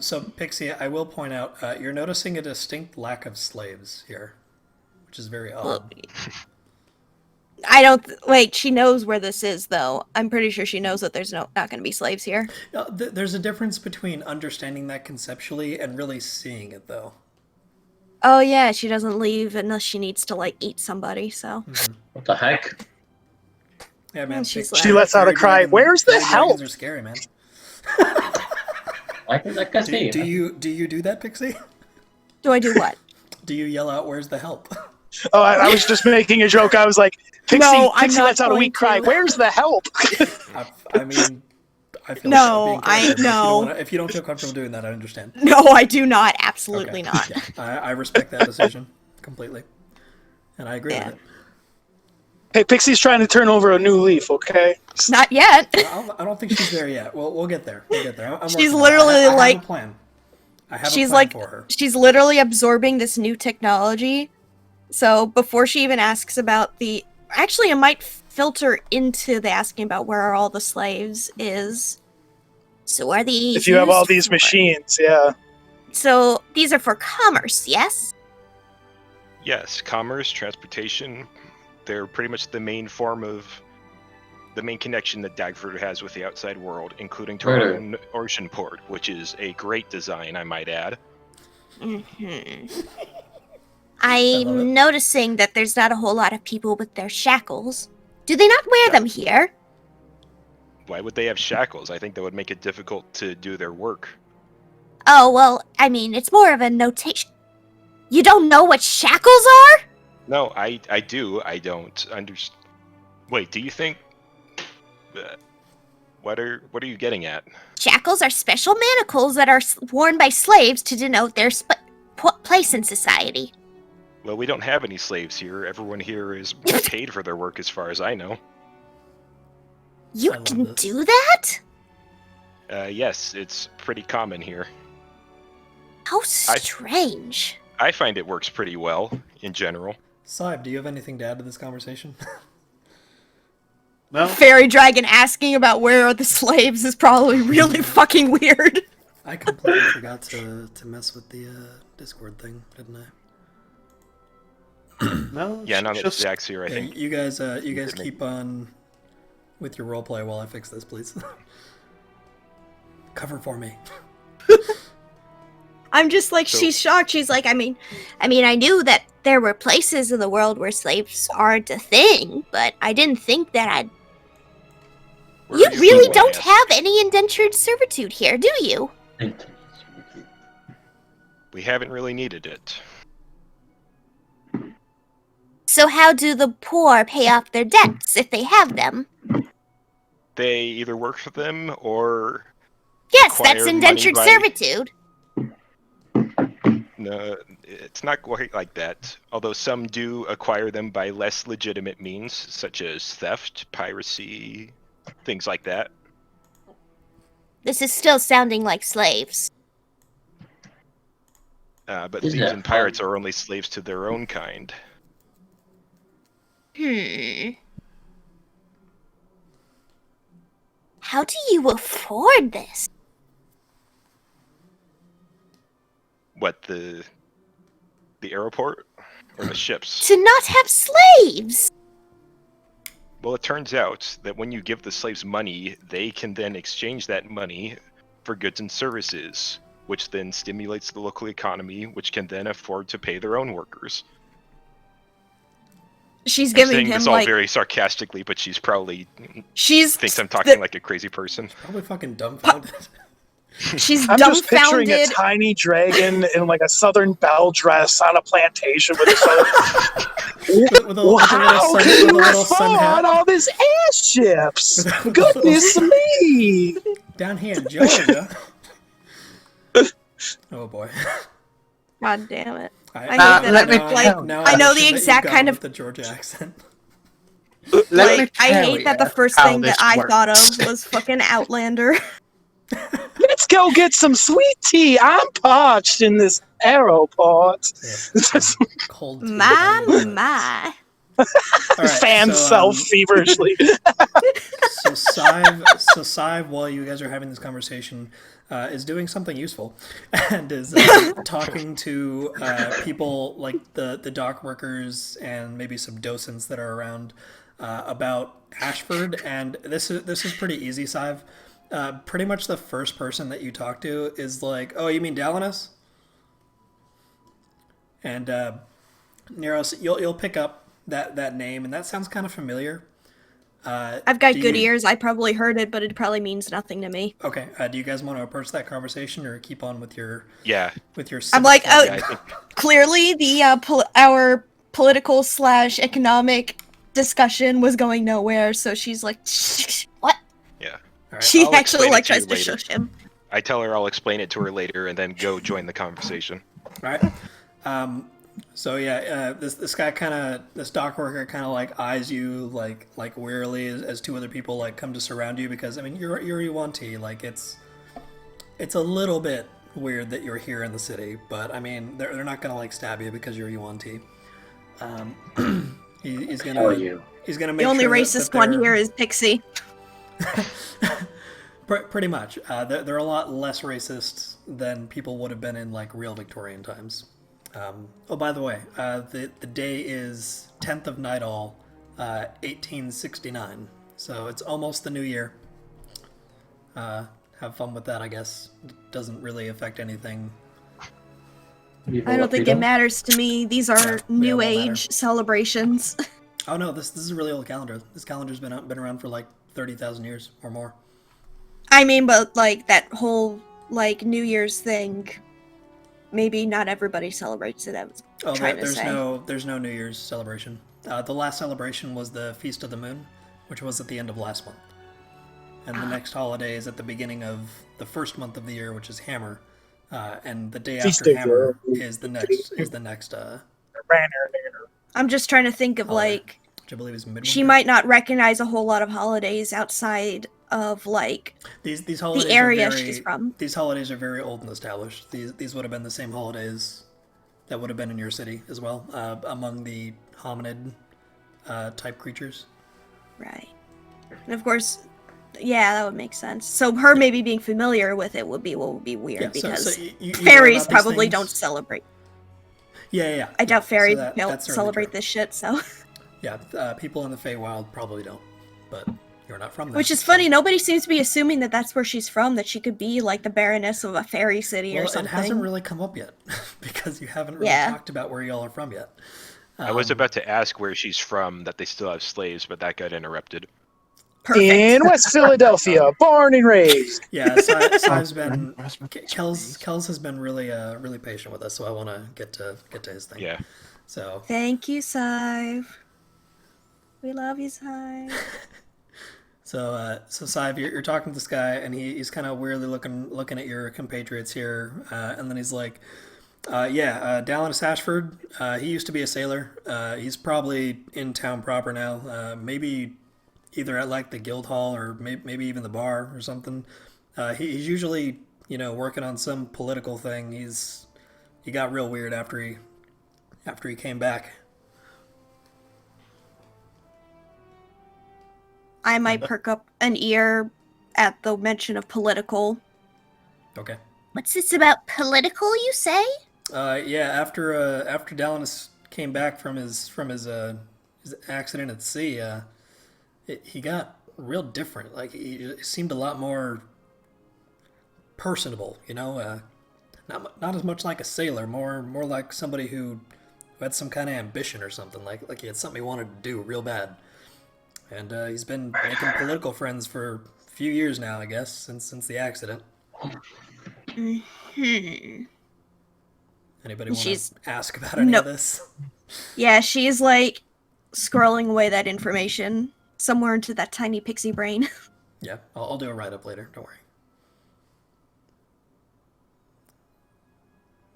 So, Pixie, I will point out, you're noticing a distinct lack of slaves here, which is very odd. I don't. Wait, she knows where this is, though. I'm pretty sure she knows that there's not going to be slaves here. There's a difference between understanding that conceptually and really seeing it, though. Oh, yeah, she doesn't leave unless she needs to, eat somebody, so. Mm-hmm. What the heck? Yeah, man. She lets out a cry. Where's the help? Dragons are scary, man. I can that guy's Do you do that, Pixie? Do I do what? Do you yell out, "Where's the help"? Oh, I was just making a joke. I was like, Pixie, No, I'm Pixie not lets out a weak cry. going to. Where's the help? I mean, I feel No, being corrected. no. If you don't feel comfortable doing that, I understand. No, I do not. Absolutely Okay. not. Yeah, I respect that decision completely, and I agree with it. Hey, Pixie's trying to turn over a new leaf, okay? Not yet. I don't think she's there yet. We'll get there. I'm She's working on it. literally I have like- a plan. I have She's a plan for her. She's literally absorbing this new technology. So before she even asks about actually, it might filter into the asking about where are all the slaves is. So are these If you have all used these for- machines, yeah. So these are for commerce, yes? yes, commerce, transportation, they're pretty much the main connection that Daggerford has with the outside world, including to our own ocean port, which is a great design, I might add. Mm-hmm. love it. I'm noticing that there's not a whole lot of people with their shackles. Do they not wear them here? Why would they have shackles? I think that would make it difficult to do their work. Oh, well, I mean, it's more of a notation. You don't know what shackles are? No, I do. I don't understand. Wait, do you think? What are you getting at? Shackles are special manacles that are worn by slaves to denote their place in society. Well, we don't have any slaves here. Everyone here is paid for their work, as far as I know. You I love can this. do that? Yes, it's pretty common here. How strange. I find it works pretty well, in general. Saib, do you have anything to add to this conversation? No? Fairy dragon asking about where are the slaves is probably really fucking weird. I completely forgot to mess with the Discord thing, didn't I? No? Yeah, now it's that just Zach's here, I Yeah, think. you guys didn't. keep on with your roleplay while I fix this, please. Cover for me. I'm just like, So- she's shocked. She's like, I mean, I knew that there were places in the world where slaves aren't a thing, but I didn't think that I'd. Where You are your really people, don't yes? have any indentured servitude here, do you? We haven't really needed it. So how do the poor pay off their debts if they have them? They either work for them or Yes, acquire that's money indentured by- servitude. No, it's not quite like that. Although some do acquire them by less legitimate means, such as theft, piracy, things like that. This is still sounding like slaves. But Isn't thieves it and pirates fun? are only slaves to their own kind. How do you afford this? What, the airport or the ships? To not have slaves! Well, it turns out that when you give the slaves money, they can then exchange that money for goods and services, which then stimulates the local economy, which can then afford to pay their own workers. she's I'm giving saying him this all like very sarcastically, but she's probably she's thinks I'm talking the- like a crazy person. Probably fucking dumbfounded. she's I'm just picturing a dumbfounded. tiny dragon in like a southern belle dress on a plantation with a southern. with a Wow, sun, can with a you little sun afford hat. all these airships? With a Goodness little- me! Down here in Georgia. Oh boy. God damn it. I hate that let me I'm, like, now I know wish the that you've exact gone kind with of- the Georgia accent. Let me Like, I tell hate that the ya first how thing that this I works. thought of was fucking Outlander. Let's go get some sweet tea. I'm parched in this aeroport. Cold. tea, My, I mean, my. all right, Fan so, self feverishly. So Sive, while you guys are having this conversation, is doing something useful, and is talking to people like the dock workers and maybe some docents that are around about Ashford. And this is pretty easy, Sive. Pretty much the first person that you talk to is like, "Oh, you mean Dalinus?" And Neros, you'll pick up that name, and that sounds kind of familiar. I've got do good you- ears. I probably heard it, but it probably means nothing to me. Okay. Do you guys want to approach that conversation or keep on with your Yeah, I'm like, oh, yeah, I think clearly the our political / economic discussion was going nowhere, so she's like, what? yeah. All right, She I'll actually explain it like to you tries to later. shush him. I tell her I'll explain it to her later, and then go join the conversation. All right. So yeah, this guy this dock worker kind of like eyes you like wearily as two other people like come to surround you, because I mean you're Yuan-Ti, like it's a little bit weird that you're here in the city, but I mean they're not gonna like stab you because you're Yuan-Ti. He's gonna How are you? he's gonna The make only sure that racist one they're- here is Pixie. Pretty much. They're a lot less racist than people would have been in like real Victorian times. Oh, by the way, the day is 10th of Nightal, 1869. So it's almost the new year. Have fun with that, I guess. It doesn't really affect anything. I don't think it matters to me. These are Yeah, new won't age matter. celebrations. Oh no, this is a really old calendar. This calendar's been around for like 30,000 years or more. I mean, but like that whole like New Year's thing, maybe not everybody celebrates it. I was Oh, trying to there's say. there's no New Year's celebration. The last celebration was the Feast of the Moon, which was at the end of last month. And the next holiday is at the beginning of the first month of the year, which is Hammer. And the day Feast after of Hammer the- is the next I'm just trying to think of Holiday. like which I believe is Midwinter. she might not recognize a whole lot of holidays outside of like These holidays the area are very, she's from. These holidays are very old and established. These would have been the same holidays that would have been in your city as well, among the hominid type creatures. Right. And of course, yeah, that would make sense. So her maybe being familiar with it would be what would be weird, Yeah, because so you know fairies about these probably things? don't celebrate. Yeah. I doubt fairies that- don't that's certainly celebrate true. this shit, so Yeah, people in the Feywild probably don't, but You're not from there. Which is funny. Nobody seems to be assuming that that's where she's from. That she could be like the Baroness of a fairy city or something. It hasn't really come up yet because you haven't really talked about where y'all are from yet. I was about to ask where she's from, that they still have slaves, but that got interrupted. Perfect. In West Philadelphia, born and raised. Yeah, Sive's been Kells has been really patient with us, so I want to get to his thing. Yeah. So thank you, Sive. We love you, Sive. So Sive, you're talking to this guy, and he's kind of weirdly looking at your compatriots here, and then he's like, Dallas Ashford. He used to be a sailor. He's probably in town proper now. Maybe either at like the guild hall or maybe even the bar or something. He's usually working on some political thing. He got real weird after he came back. I might perk up an ear at the mention of political. Okay. What's this about political, you say? After Dallas came back from his accident at sea, he got real different. Like he seemed a lot more personable, not as much like a sailor, more like somebody who had some kind of ambition or something. Like he had something he wanted to do real bad. And he's been making political friends for a few years now, I guess, since the accident. Mm-hmm. Anybody want to ask about any of this? Yeah, she's like scrolling away that information somewhere into that tiny pixie brain. Yeah, I'll do a write-up later. Don't worry.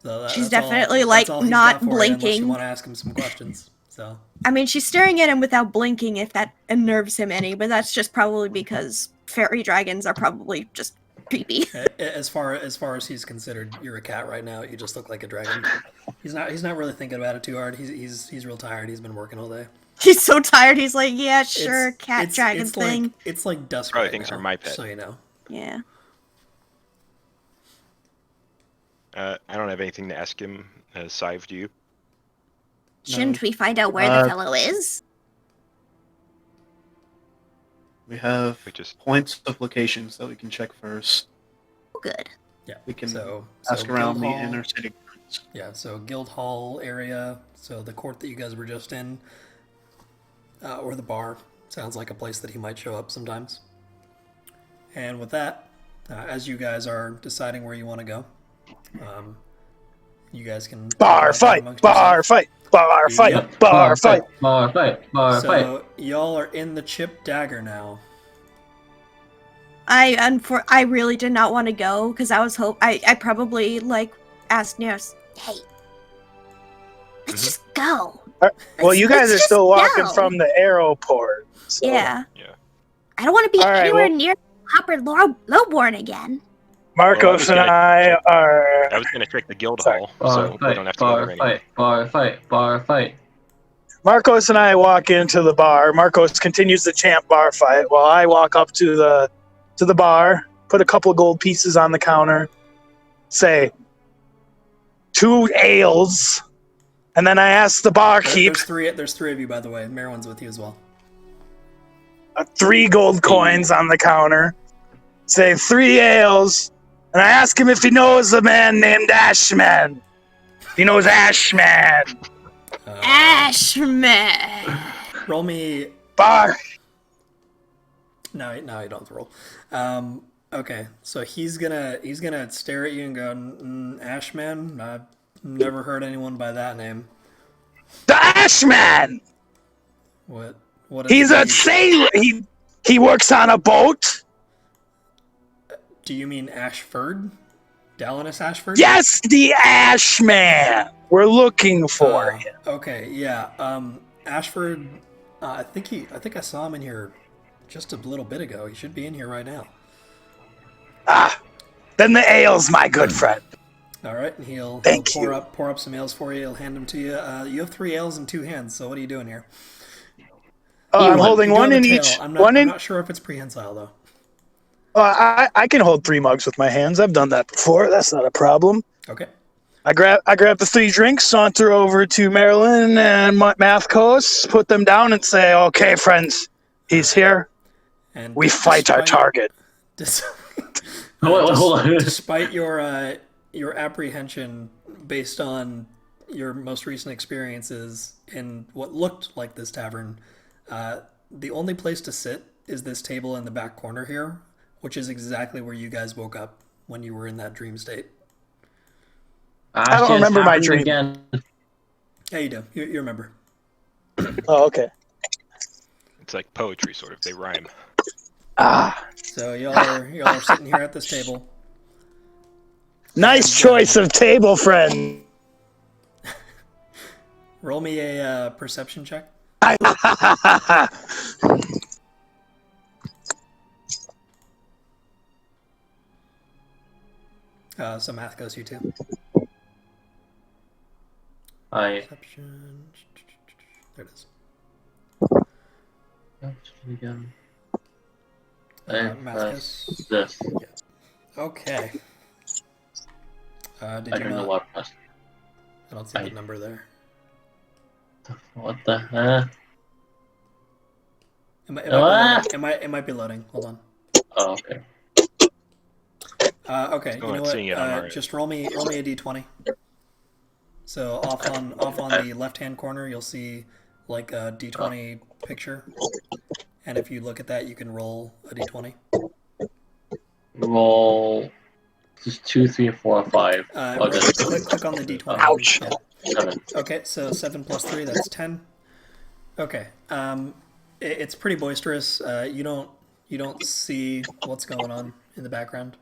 So she's definitely not blinking. You want to ask him some questions. So. I mean, she's staring at him without blinking if that unnerves him any, but that's just probably because fairy dragons are probably just creepy. As far as he's considered, you're a cat right now. You just look like a dragon. He's not really thinking about it too hard. He's real tired. He's been working all day. He's so tired. He's like, yeah, sure, dragon thing. It's like dusk. Probably right thinks now, are my pet. So you know. Yeah. I don't have anything to ask him. Sive, do you? Shouldn't we find out where the fellow is? We have points of locations that we can check first. Oh, good. Yeah. We can so ask around the Guildhall. inner city. Yeah, so Guildhall area, so the court that you guys were just in, or the bar, sounds like a place that he might show up sometimes. And with that, as you guys are deciding where you want to go, you guys can... Bar fight! Bar fight! Bar fight! Yep. Bar fight! Bar fight! Bar fight! So y'all are in the Chip Dagger now. I really did not want to go because I probably asked Nurse, hey, let's just go. Well, you guys are let's still just walking go. from the aeroport. So. Yeah. I don't want to be All right, anywhere near Hopper Lowborn again. Marcos and I are... I was going to check the guild hall, so we don't have to go there anymore. Bar fight. Marcos and I walk into the bar. Marcos continues the champ bar fight while I walk up to the bar, put a couple of gold pieces on the counter, say, 2 ales, and then I ask the barkeep... There's three of you, by the way. Merwin's with you as well. 3 gold coins on the counter, say 3 ales, and I ask him if he knows a man named Ashman. He knows Ashman. Ashman. Roll me... Bar. No, you don't have to roll. Okay, so he's gonna stare at you and go, Ashman? I've never heard anyone by that name. The Ashman! What is He's it? a sailor. He works on a boat. Do you mean Ashford? Dallas Ashford? Yes, the Ashman. We're looking for him. Okay, yeah. Ashford, I think I saw him in here just a little bit ago. He should be in here right now. Then the ales, my good friend. All right, and he'll Thank pour you. up some ales for you. He'll hand them to you. You have 3 ales in 2 hands. So what are you doing here? I'm holding You do one have in a tail. each. I'm One in. not sure if it's prehensile though. I can hold 3 mugs with my hands. I've done that before. That's not a problem. Okay. I grab the 3 drinks, saunter over to Marilyn and Mathcos, put them down, and say, "Okay, friends, he's here. And We fight our target. Hold on. Despite your apprehension based on your most recent experiences in what looked like this tavern, the only place to sit is this table in the back corner here, which is exactly where you guys woke up when you were in that dream state. I don't remember my dream. Again. Yeah, you do. You remember. Oh, okay. It's like poetry, sort of. They rhyme. So y'all are sitting here at this table. Nice choice of table, friend. Roll me a perception check. So math goes you too. Perception. There it is. Again. Math goes. This. Yeah. Okay. Did I you don't know not? what. I don't see the number there. What the heck? It might be loading. Hold on. Oh, okay. Okay. You know what? Just roll me a d20. So off on the left hand corner, you'll see like a d20 picture, and if you look at that, you can roll a d20. Roll just 2, 3, 4, 5. Click on the d20. Ouch. Yeah. 7. Okay, so 7 plus 3, that's 10. Okay. It's pretty boisterous. You don't see what's going on in the background.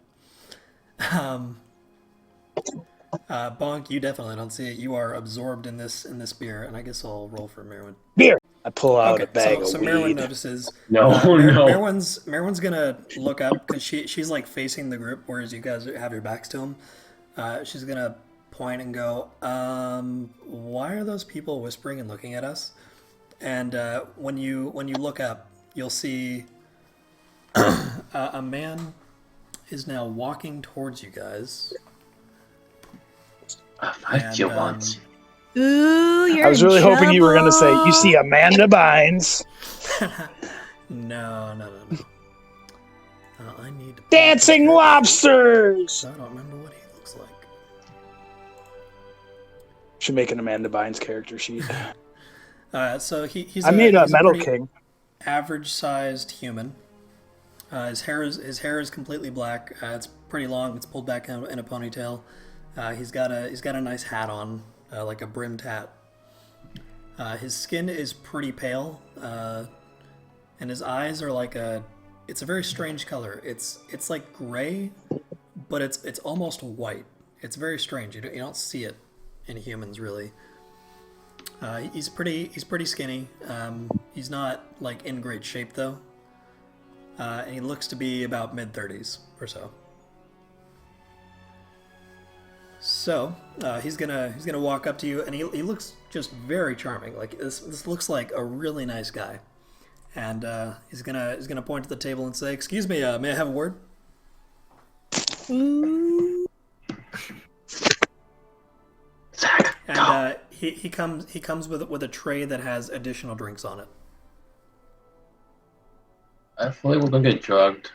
Bonk, you definitely don't see it. You are absorbed in this beer, and I guess I'll roll for Merwin. Beer. I pull out a bag so of Merwin weed. notices. No. Merwin's gonna look up because she's like facing the group, whereas you guys have your backs to him. She's gonna point and go, why are those people whispering and looking at us? And when you look up, you'll see a man is now walking towards you guys. You want. Ooh, you're I was really in hoping you were going to say, trouble. you see Amanda Bynes. No. I need to Dancing lobsters! I don't remember what he looks like. Should make an Amanda Bynes character sheet. So he's I made a he's Metal pretty King. average-sized human. His hair is completely black. It's pretty long. It's pulled back in a ponytail. He's got a nice hat on, like a brimmed hat. His skin is pretty pale, and his eyes are like it's a very strange color. It's like gray, but it's almost white. It's very strange. You don't see it in humans really. He's pretty skinny. He's not like in great shape though, and he looks to be about mid-30s or so. So he's gonna walk up to you, and he looks just very charming. Like this looks like a really nice guy, and he's gonna point to the table and say, "Excuse me, may I have a word?" Zach, and he comes with a tray that has additional drinks on it. I feel like we're gonna get drugged.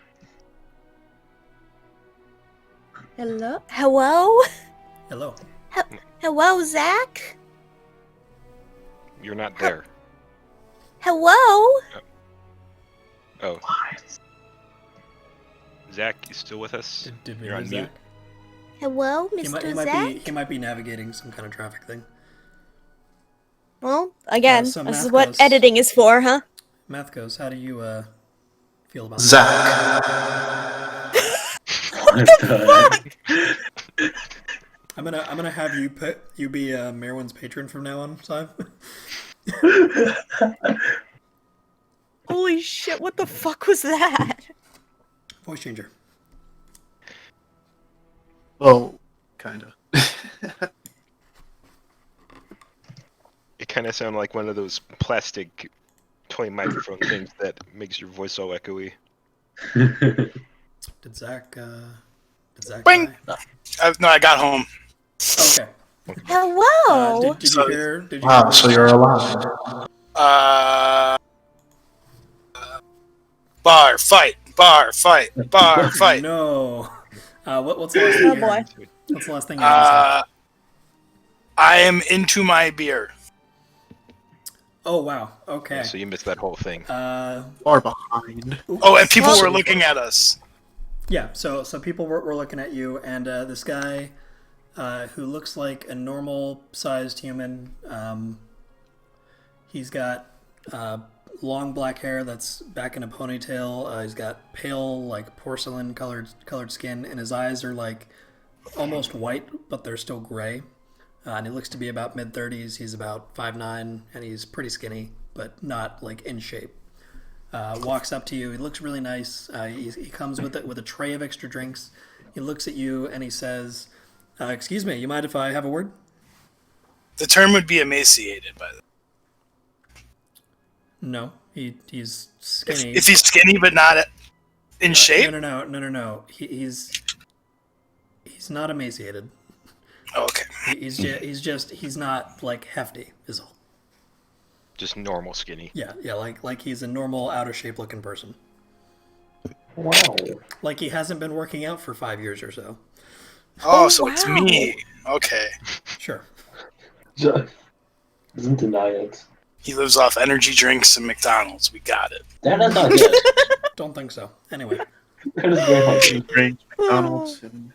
Hello? Hello. Hello, Zach? You're not there. Hello? Oh. Zach, you still with us? Did we You're on lose mute. Zach? Hello, Mr. Zach? He might be navigating some kind of traffic thing. Well, again, so this is Math what goes- editing is for, huh? Math goes. How do you feel about Zach. What the heck? I'm gonna have you be Merwin's patron from now on, Simon. Holy shit, what the fuck was that? Voice changer. Oh, kinda. It kind of sounded like one of those plastic toy microphone things that makes your voice all echoey. Did Zach Bing! die? No, I got home. Okay. Hello? Did you hear? Did you Wow, hear so you're alive. Bar fight. Bar fight. Bar fight. No. What's the last thing? Oh boy. What's the last thing you have to say? I am into my beer. Oh wow. Okay. Yeah, so you missed that whole thing. Far behind. Oh, and people were looking at us. Yeah. So people were looking at you, and this guy, who looks like a normal-sized human. He's got long black hair that's back in a ponytail. He's got pale, like porcelain colored skin, and his eyes are like almost white, but they're still gray. And he looks to be about mid-30s. He's about 5'9", and he's pretty skinny, but not like in shape. Walks up to you. He looks really nice. He comes with a tray of extra drinks. He looks at you and he says, "Excuse me, you mind if I have a word?" The term would be emaciated, by the way. No, he's skinny. If he's skinny but not in shape? No. He's not emaciated. Oh, okay. He's not like hefty is all. Just normal skinny. Yeah, like he's a normal out of shape looking person. Wow. Like he hasn't been working out for 5 years or so. Oh, so it's me. Okay. Sure. Doesn't deny it. He lives off energy drinks and McDonald's. We got it. That is not good. Don't think so. Anyway. That is very healthy. Drinks, McDonald's, and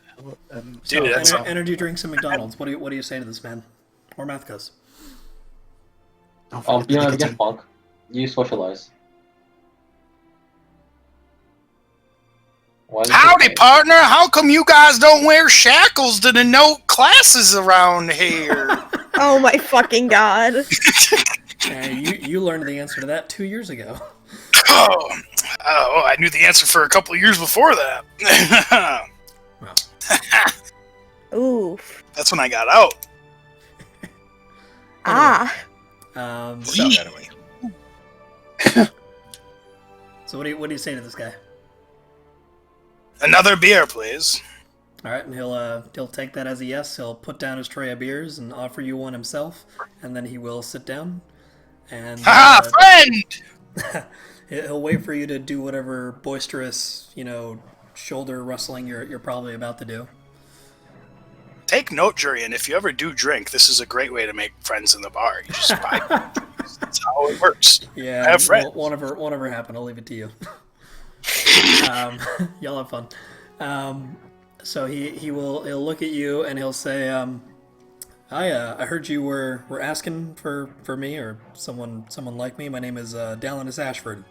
So, Dude, that's energy drinks and McDonald's. What do you say to this man? Or Mathcos? don't forget the You know, nicotine. get funk. You socialize. Why is it Howdy, so- partner. How come you guys don't wear shackles to denote classes around here? Oh my fucking god. You learned the answer to that 2 years ago. Oh, I knew the answer for a couple of years before that. Wow. Oof. That's when I got out. Ah. So, That away. so what do you say to this guy? Another beer, please. All right, and he'll take that as a yes. He'll put down his tray of beers and offer you one himself, and then he will sit down. And Haha, friend! he'll wait for you to do whatever boisterous, shoulder rustling you're probably about to do. Take note, Jurian, if you ever do drink, this is a great way to make friends in the bar. You just buy That's how it works. Yeah, I have friends. won't ever happen. I'll leave it to you. Y'all have fun. So he'll look at you and he'll say, I heard you were asking for me or someone like me. My name is Dallinus Ashford.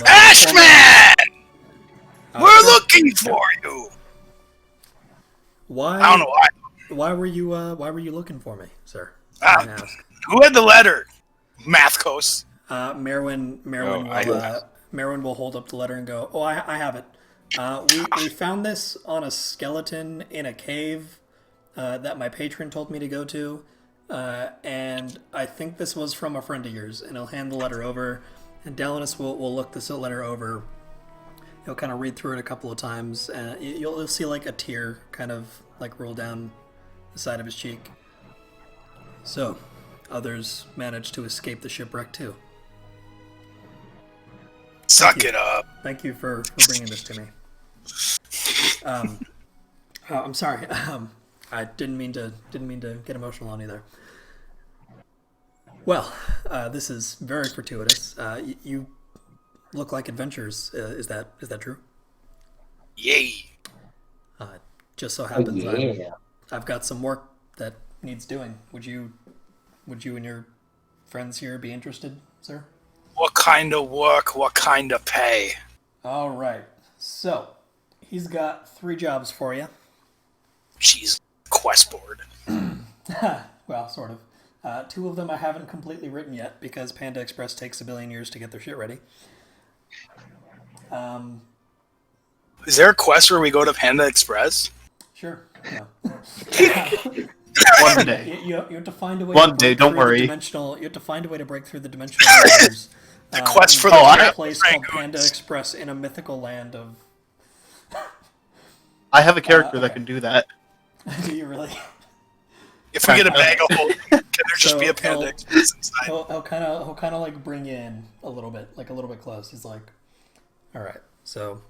Ashman! We're looking for you. Why? I don't know why. Why were you looking for me, sir? Ah, Can I ask? Who had the letter? Mathcos. Merwin will hold up the letter and go, "Oh, I have it. We found this on a skeleton in a cave that my patron told me to go to, and I think this was from a friend of yours." And he'll hand the letter over, and Dallinus will look this letter over. He'll kind of read through it a couple of times, and you'll see like a tear kind of like roll down the side of his cheek. So, others managed to escape the shipwreck too. Suck it up. Thank you for bringing this to me. I'm sorry. I didn't mean to get emotional on you there. Well, this is very fortuitous. You look like adventurers. Is that true? Yay. Just so happens yeah. I've got some work that needs doing. Would you and your friends here be interested, sir? What kind of work? What kind of pay? All right. So, he's got 3 jobs for you. Jeez, quest board. Well, sort of. 2 of them I haven't completely written yet because Panda Express takes a billion years to get their shit ready. Is there a quest where we go to Panda Express? Sure. No. One day. You have to find a way. One to day, break don't through the worry. You have to find a way to break through the dimensional barriers. The quest for in the a place called Rangoons. Panda Express in a mythical land of. I have a character that okay. can do that. Do you really? If we get a bag of holding, can there just So be a Panda Express inside? He'll kind of like bring you in a little bit close. He's like, All right. So,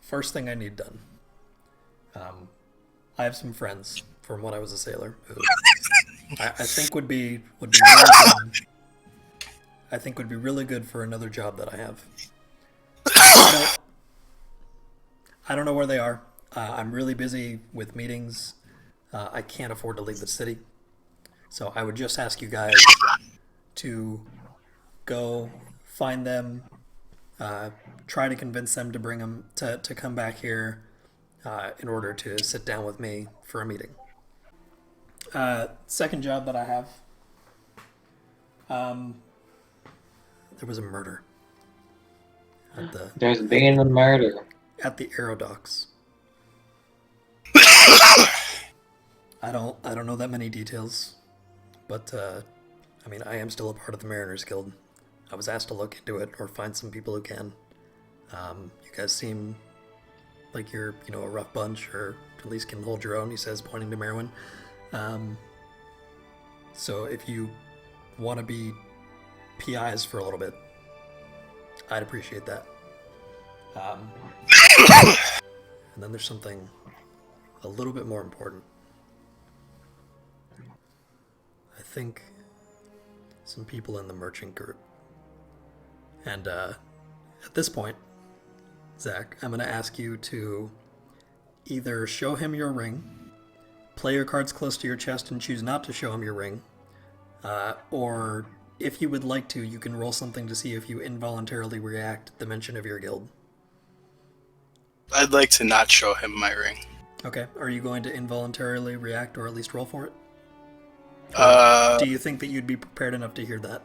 first thing I need done. I have some friends from when I was a sailor who I think would be really good. I think would be really good for another job that I have. I don't know where they are. I'm really busy with meetings. I can't afford to leave the city. So I would just ask you guys to go find them, try to convince them to bring them to come back here in order to sit down with me for a meeting. Second job that I have, there was a murder There's been a murder. at the aerodocks. I don't know that many details, but I mean, I am still a part of the Mariners Guild. I was asked to look into it or find some people who can. You guys seem like you're, a rough bunch, or at least can hold your own, he says, pointing to Merwin. So if you want to be PIs for a little bit, I'd appreciate that. And then there's something a little bit more important. I think some people in the merchant group. And at this point, Zach, I'm going to ask you to either show him your ring, play your cards close to your chest and choose not to show him your ring, or if you would like to, you can roll something to see if you involuntarily react at the mention of your guild. I'd like to not show him my ring. Okay, are you going to involuntarily react or at least roll for it? Or do you think that you'd be prepared enough to hear that?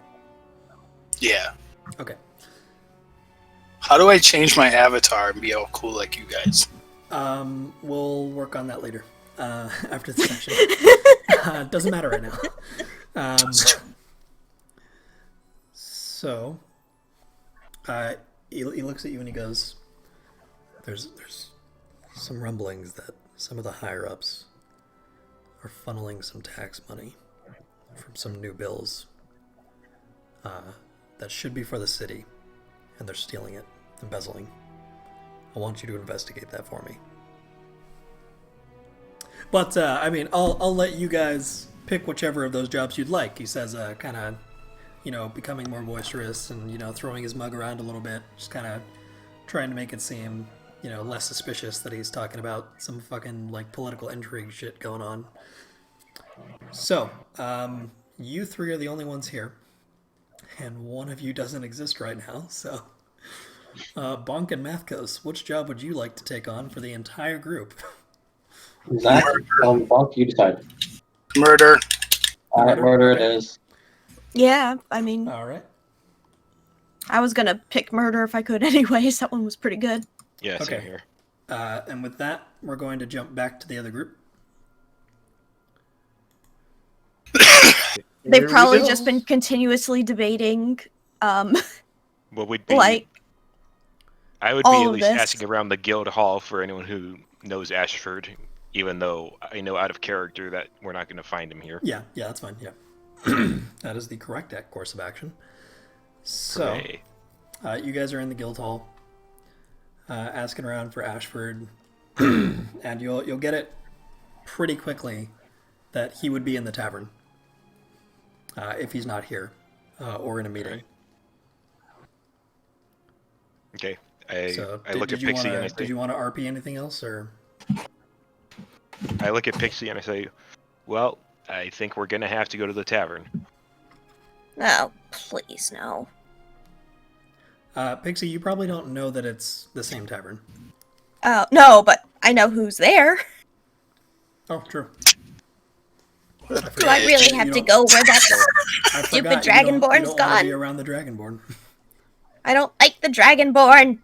Yeah. Okay. How do I change my avatar and be all cool like you guys? We'll work on that later. After the session. Doesn't matter right now. So, he looks at you and he goes, there's some rumblings that some of the higher-ups are funneling some tax money from some new bills that should be for the city, and they're stealing it, embezzling. I want you to investigate that for me. But, I mean, I'll let you guys pick whichever of those jobs you'd like. He says, kind of, becoming more boisterous and, throwing his mug around a little bit, just kind of trying to make it seem, less suspicious that he's talking about some fucking, political intrigue shit going on. So, you three are the only ones here, and one of you doesn't exist right now, so... Bonk and Mathkos, which job would you like to take on for the entire group? Zach, Bonk, you decide. Murder. Alright, murder it is. Yeah, I mean, Alright. I was gonna pick murder if I could anyways. That one was pretty good. Yeah, same Okay. here. And with that, we're going to jump back to the other group. They've Here we probably go. just been continuously debating, Well, we'd be. I would be all at of least this. asking around the guild hall for anyone who knows Ashford, even though I know out of character that we're not going to find him here. Yeah, that's fine, yeah. That is the correct course of action. So, Hooray. you guys are in the guild hall, asking around for Ashford, and you'll get it pretty quickly that he would be in the tavern if he's not here or in a meeting. Okay. I look at you Pixie and I did say, you want to RP anything else, or? I look at Pixie and I say, well, I think we're going to have to go to the tavern. Oh, please, no. Pixie, you probably don't know that it's the same tavern. Oh, no, but I know who's there. Oh, true. Do I really have to go where that I stupid forgot, you don't Dragonborn's wanna gone? be around the Dragonborn. I don't like the Dragonborn.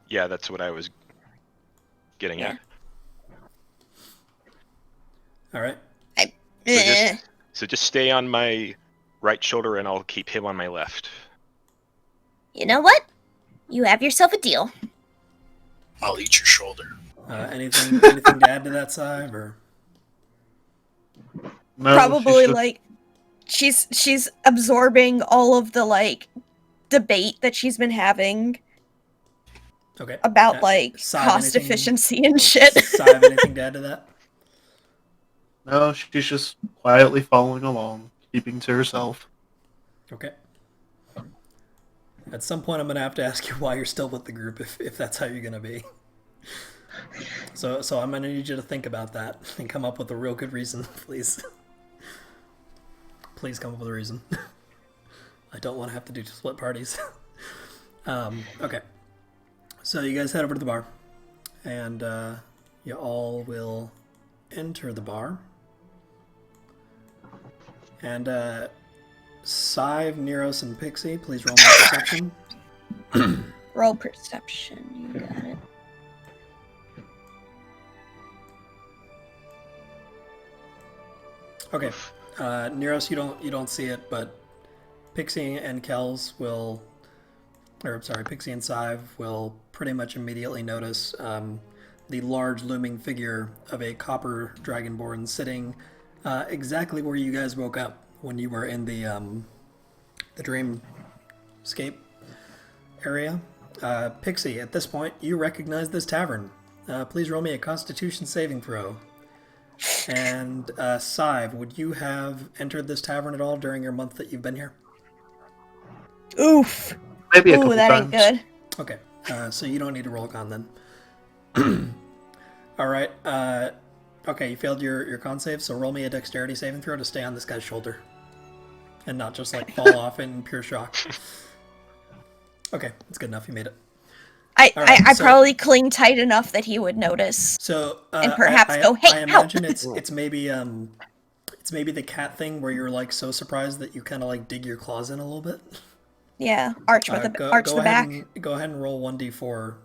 Yeah, that's what I was getting at. All right. So just stay on my right shoulder and I'll keep him on my left. You know what? You have yourself a deal. I'll eat your shoulder. Anything to add to that side, or? No, Probably she's absorbing all of the debate that she's been having, Okay. about like Sav, cost anything- efficiency and shit. Sav, anything to add to that? No, she's just quietly following along, keeping to herself. Okay. At some point, I'm gonna have to ask you why you're still with the group, if that's how you're gonna be. So I'm gonna need you to think about that and come up with a real good reason, please. Please come up with a reason. I don't want to have to do split parties. Okay. So you guys head over to the bar, and you all will enter the bar. And Sive, Neros, and Pixie, please roll my perception. Roll perception. You got it. Okay. Neros, you don't see it, but Pixie and Kells will, or sorry, Pixie and Sive will pretty much immediately notice the large looming figure of a copper dragonborn sitting exactly where you guys woke up when you were in the dreamscape area. Pixie, at this point, you recognize this tavern. Please roll me a Constitution saving throw. And Sive, would you have entered this tavern at all during your month that you've been here? Oof. Maybe a Ooh, couple that times. ain't good. Okay, so you don't need to roll con then. All right. Okay, you failed your con save, so roll me a dexterity saving throw to stay on this guy's shoulder, and not just like fall off in pure shock. Okay, that's good enough. You made it. I probably cling tight enough that he would notice. So and perhaps go, "Hey, I imagine it's maybe the cat thing where you're like so surprised that you kind of like dig your claws in a little bit. Yeah, arch the back. Go ahead and roll 1d4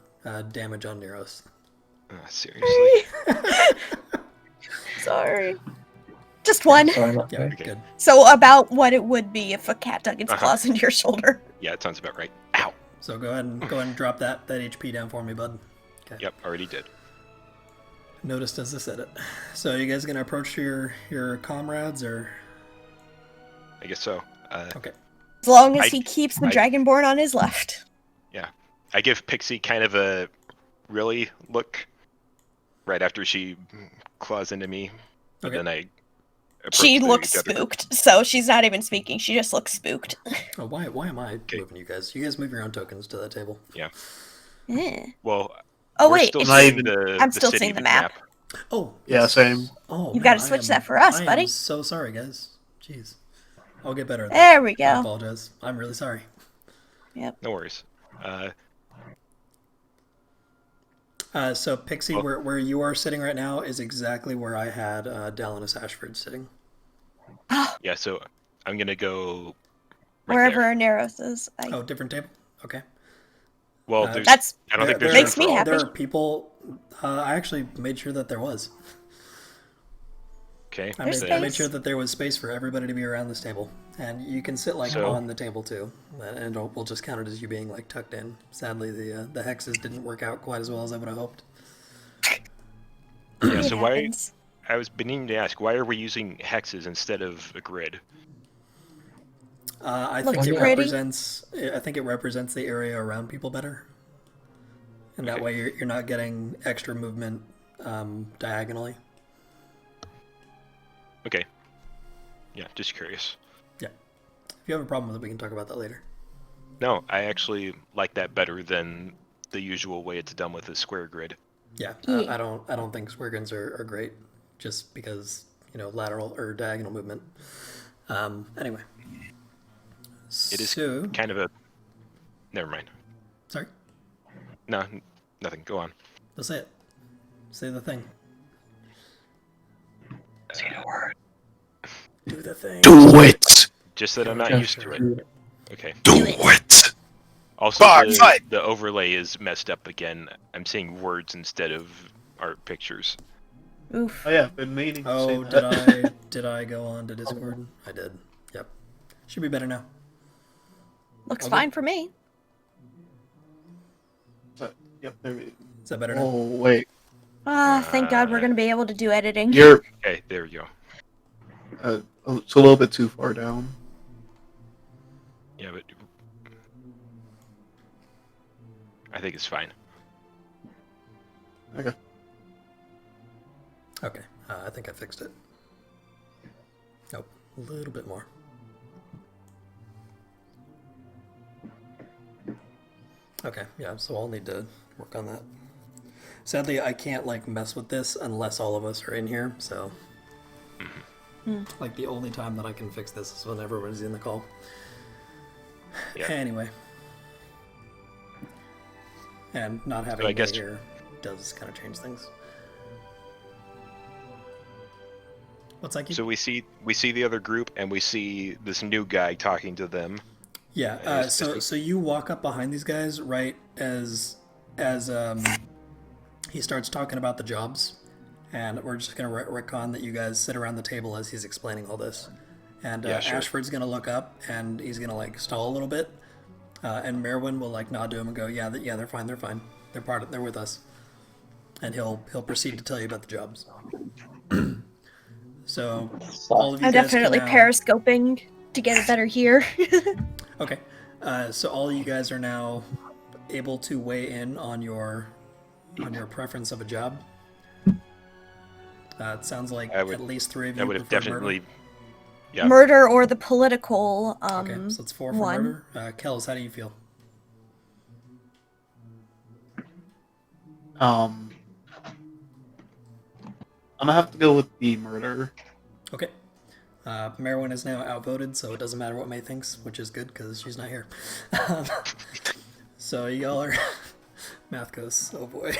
damage on Neros. Seriously? Sorry. Just one. Sorry, not Yeah, good. good. So about what it would be if a cat dug its claws into your shoulder. Yeah, it sounds about right. Ow. So go ahead and drop that HP down for me, bud. Okay. Yep, already did. Noticed as I said it. So you guys gonna approach your comrades or? I guess so. Okay. As long as he keeps the dragonborn on his left. Yeah. I give Pixie kind of a really look right after she claws into me. But then I approach She the looks other group. spooked, so she's not even speaking. She just looks spooked. Oh, why am I moving you guys? You guys move your own tokens to that table. Yeah. Yeah. Well, Oh we're wait, still it's- seeing the I'm still city seeing the map. Oh. Yeah, same. Oh, You've got to switch that for us, I buddy. am so sorry, guys. Jeez. I'll get better at that. There we go. I apologize. I'm really sorry. Yep. No worries. So Pixie, where you are sitting right now is exactly where I had Dalinus Ashford sitting. Yeah, so I'm gonna go Wherever Neros is. Oh, different table? Okay. Well, That's I don't think there's makes room me for all. happy. There are people. I actually made sure that there was. Okay. I made sure that there was space for everybody to be around this table, and you can sit like on the table too, and we'll just count it as you being like tucked in. Sadly, the hexes didn't work out quite as well as I would have hoped. Yeah. So why? I was beginning to ask, why are we using hexes instead of a grid? I think it represents. I think it represents the area around people better, and that way you're not getting extra movement diagonally. Okay. Yeah, just curious. Yeah. If you have a problem with it, we can talk about that later. No, I actually like that better than the usual way it's done with a square grid. Yeah, I don't think square grids are great, just because lateral or diagonal movement. Anyway. It is kind of a. Never mind. Sorry. No, nothing. Go on. Let's say it. Say the thing. Say the word. Do the thing. Do it! Just that I'm not used to it. Okay. Do it! Also, Bar fight. the overlay is messed up again. I'm seeing words instead of art pictures. Oof. Oh yeah, I've been meaning to say Oh, that. did I go on to Discord? I did. Yep. Should be better now. Looks fine for me. Yep, there we go. Is that better now? Oh, wait. Thank God we're going to be able to do editing. You're... Okay, there we go. It's a little bit too far down. Yeah, but I think it's fine. Okay. Okay, I think I fixed it. Nope, a little bit more. Okay, yeah, so I'll need to work on that. Sadly, I can't, like, mess with this unless all of us are in here, so... Like, the only time that I can fix this is when everyone's in the call. Yeah. Anyway. And not having me here does kind of change things. What's that? So we see the other group, and we see this new guy talking to them. Yeah. So you walk up behind these guys right as he starts talking about the jobs, and we're just gonna retcon that you guys sit around the table as he's explaining all this. And Sure. Ashford's gonna look up, and he's gonna like stall a little bit, and Merwin will like nod to him and go, "Yeah, they're fine. They're with us." And he'll proceed to tell you about the jobs. So all of you I'm guys definitely can now... periscoping to get a better hear. Okay, so all you guys are now able to weigh in on your preference of a job. It sounds like at least 3 of you. I would have definitely. Yeah. Murder or the political. Okay, so it's 4 for one. murder. Kells, how do you feel? I'm gonna have to go with the murder. Okay. Merwin is now outvoted, so it doesn't matter what May thinks, which is good because she's not here. So y'all are... Math goes, oh boy.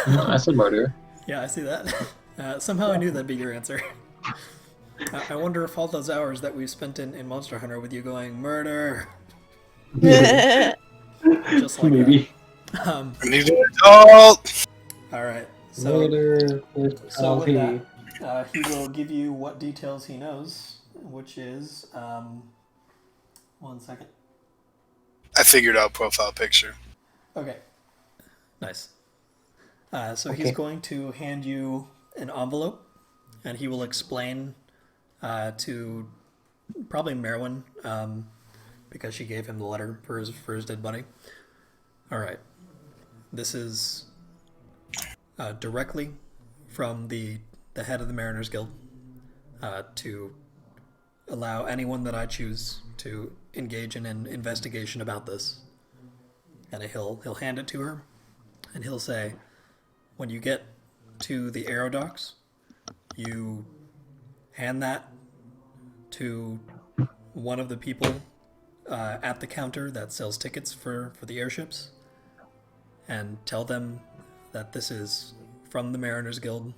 No, I said murder. Yeah, I see that. Somehow I knew that'd be your answer. I wonder if all those hours that we've spent in Monster Hunter with you going, murder! Just like Maybe. that. I need an adult. Alright, so... Murder with So with LP. that, he will give you what details he knows, which is, 1 second. I figured out profile picture. Okay. Nice. So Okay. he's going to hand you an envelope, and he will explain to probably Merwin, because she gave him the letter for his dead buddy. All right. This is directly from the head of the Mariners Guild to allow anyone that I choose to engage in an investigation about this. And he'll hand it to her, and he'll say, when you get to the aero docks, you hand that to one of the people at the counter that sells tickets for the airships, and tell them that this is from the Mariners Guild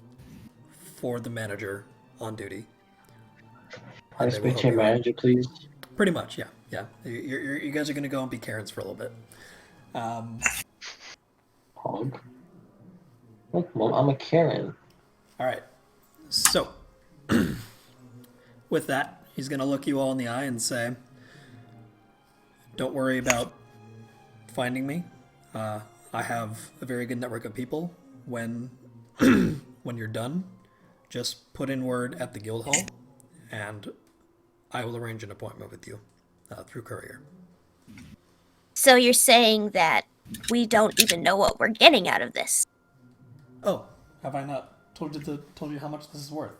for the manager on duty. Can I speak to your manager, please? Pretty much, yeah. You guys are going to go and be Karens for a little bit. Hog. Look, Mom, I'm a Karen. All right. So, with that, he's going to look you all in the eye and say, don't worry about finding me. I have a very good network of people. When you're done, just put in word at the guild hall, and I will arrange an appointment with you through courier. So you're saying that we don't even know what we're getting out of this? Oh, have I not told you how much this is worth?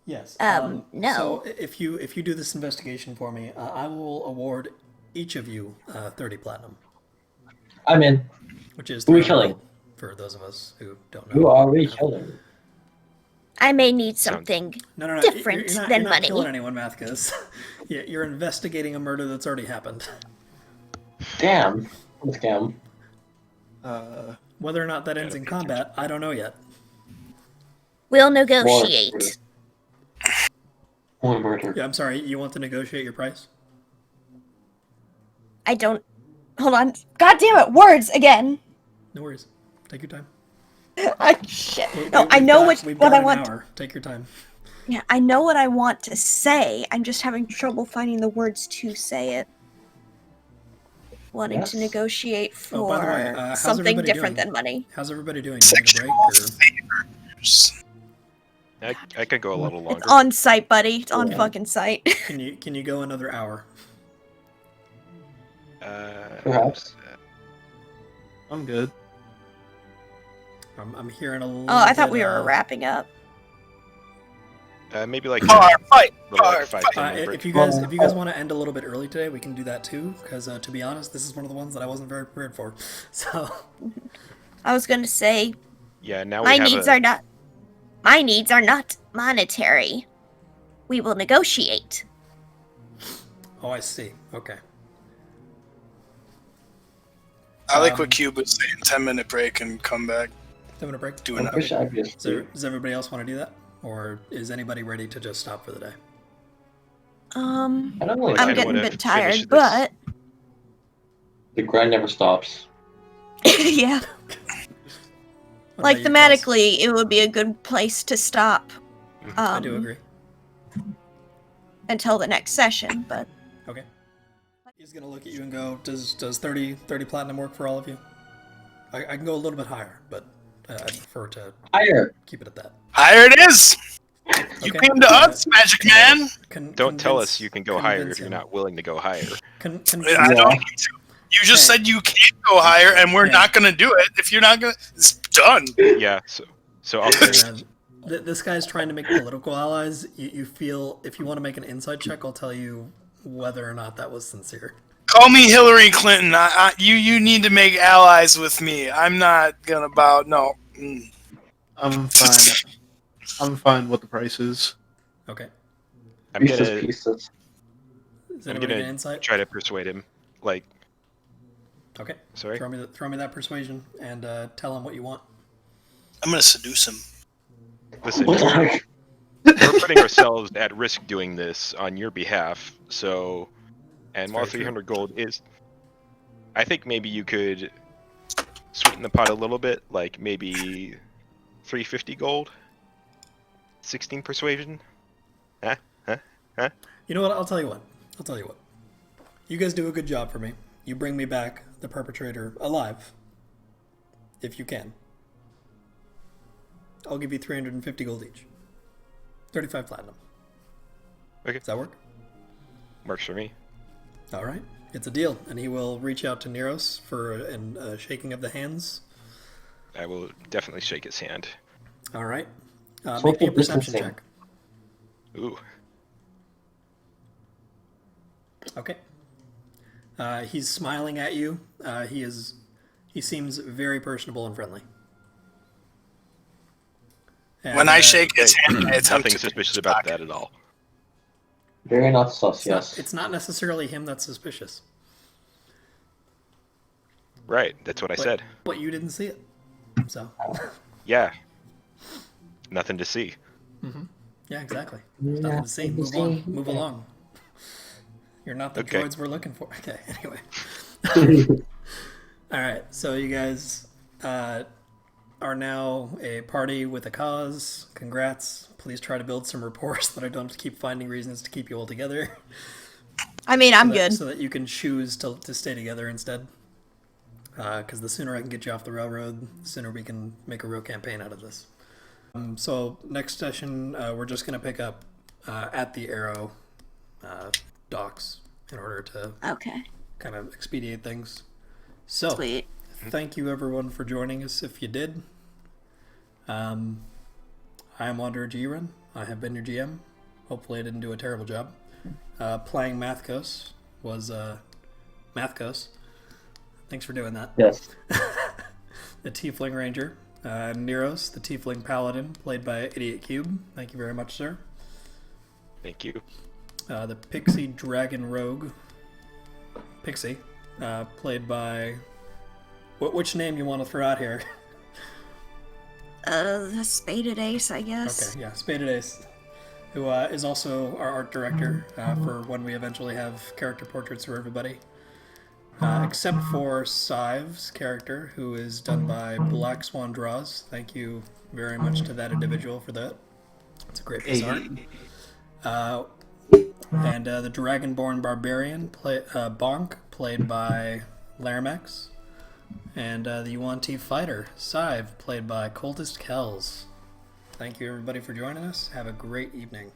Yes. No. So if you do this investigation for me, I will award each of you 30 platinum. I'm in. Which is Who are we 300 killing? gold for those of us who don't know. Who are we killing? I may need something No. different you're not, than you're not money. killing anyone, Mathkas. You're investigating a murder that's already happened. Damn. What a scam. Whether or not that ends in combat, I don't know yet. We'll negotiate. More murder. Yeah, I'm sorry. You want to negotiate your price? I don't. Hold on. God damn it, words again. No worries. Take your time. Shit. No, I know what I want. Take your time. Yeah, I know what I want to say. I'm just having trouble finding the words to say it. Wanting to negotiate for by the way, how's something everybody different doing? than money. How's everybody doing? Taking a break? Or... I could go a little longer. It's on site, buddy. It's on fucking site. Can you go another hour? Perhaps. I'm good. I'm hearing a little. Oh, I thought bit, we were wrapping up. Maybe like Bar fight! little, Bar like 5 fight! 10 minute break. If you guys want to end a little bit early today, we can do that too. Because to be honest, this is one of the ones that I wasn't very prepared for. So I was going to say, Yeah, now My we have needs are not monetary. We will negotiate. oh, I see. Okay. I like what Cube was saying, 10-minute break and come back. 10-minute break. Do I another. wish I could just Does everybody else want to do that, or is anybody ready to just stop for the day? I don't really I'm kinda getting a wanna bit finish tired, this. but The grind never stops. yeah. What Like, about you, Chris? thematically, it would be a good place to stop. I do agree. Until the next session, but Okay. He's gonna look at you and go, "Does 30 platinum work for all of you?" I can go a little bit higher, but I prefer to Higher. keep it at that. Higher it is! You Okay. came to us, Magic Man! Don't tell us you can go higher if you're him. not willing to go higher. Convince I him. don't need to. You just Hey. said you can't go higher, and we're Hey. not going to do it. If you're not going to... It's done. Yeah, so I'll This guy's trying to make political allies. You feel, if you want to make an insight check, I'll tell you whether or not that was sincere. Call me Hillary Clinton. You need to make allies with me. I'm not going to bow... No. I'm fine. I'm fine with the prices. Okay. I'm Pieces, gonna pieces. Is I'm anybody gonna an insight? try to persuade him. Like, Okay. sorry. Throw me that persuasion and tell him what you want. I'm going to seduce him. Listen, we're putting ourselves at risk doing this on your behalf. So, and while very true. 300 gold is, I think maybe you could sweeten the pot a little bit, like maybe 350 gold, 16 persuasion. Huh? You know what? I'll tell you what. You guys do a good job for me. You bring me back the perpetrator alive, if you can. I'll give you 350 gold each. 35 platinum. Okay. Does that work? Works for me. All right. It's a deal. And he will reach out to Neros for a shaking of the hands. I will definitely shake his hand. All right. Social Make me a perception distancing. check. Ooh. Okay. He's smiling at you. He seems very personable and friendly. And, When I shake his hand, I attempt Nothing to... suspicious about that at all. Very not sus, it's yes. it's not necessarily him that's suspicious, Right, that's what I said. but you didn't see it. So, Yeah. Nothing to see. yeah, exactly. There's nothing to see. Move on. Move along. You're not the Okay. droids we're looking for. Okay, anyway. All right, so you guys are now a party with a cause. Congrats. Please try to build some rapport so that I don't have to keep finding reasons to keep you all together. I mean, I'm good. So that you can choose to stay together instead. Because the sooner I can get you off the railroad, the sooner we can make a real campaign out of this. So next session, we're just going to pick up at the Arrow docks in order to Okay, kind of expedite things. So, sweet. thank you everyone for joining us if you did. I am Wanderer Giran. I have been your GM. Hopefully I didn't do a terrible job. Playing Mathkos was Mathkos. Thanks for doing that. Yes. The Tiefling Ranger. Neros, the Tiefling Paladin, played by Idiot Cube. Thank you very much, sir. Thank you. The Pixie Dragon Rogue. Pixie. Played by... Which name you want to throw out here? The Spaded Ace, I guess. Okay, yeah, Spaded Ace, who is also our art director for when we eventually have character portraits for everybody. Except for Sive's character, who is done by Black Swan Draws. Thank you very much to that individual for that. It's a great piece of art. And the Dragonborn Barbarian, Bonk, played by Laramax. And the Yuan-Ti Fighter, Sive, played by Coldest Kells. Thank you everybody for joining us. Have a great evening.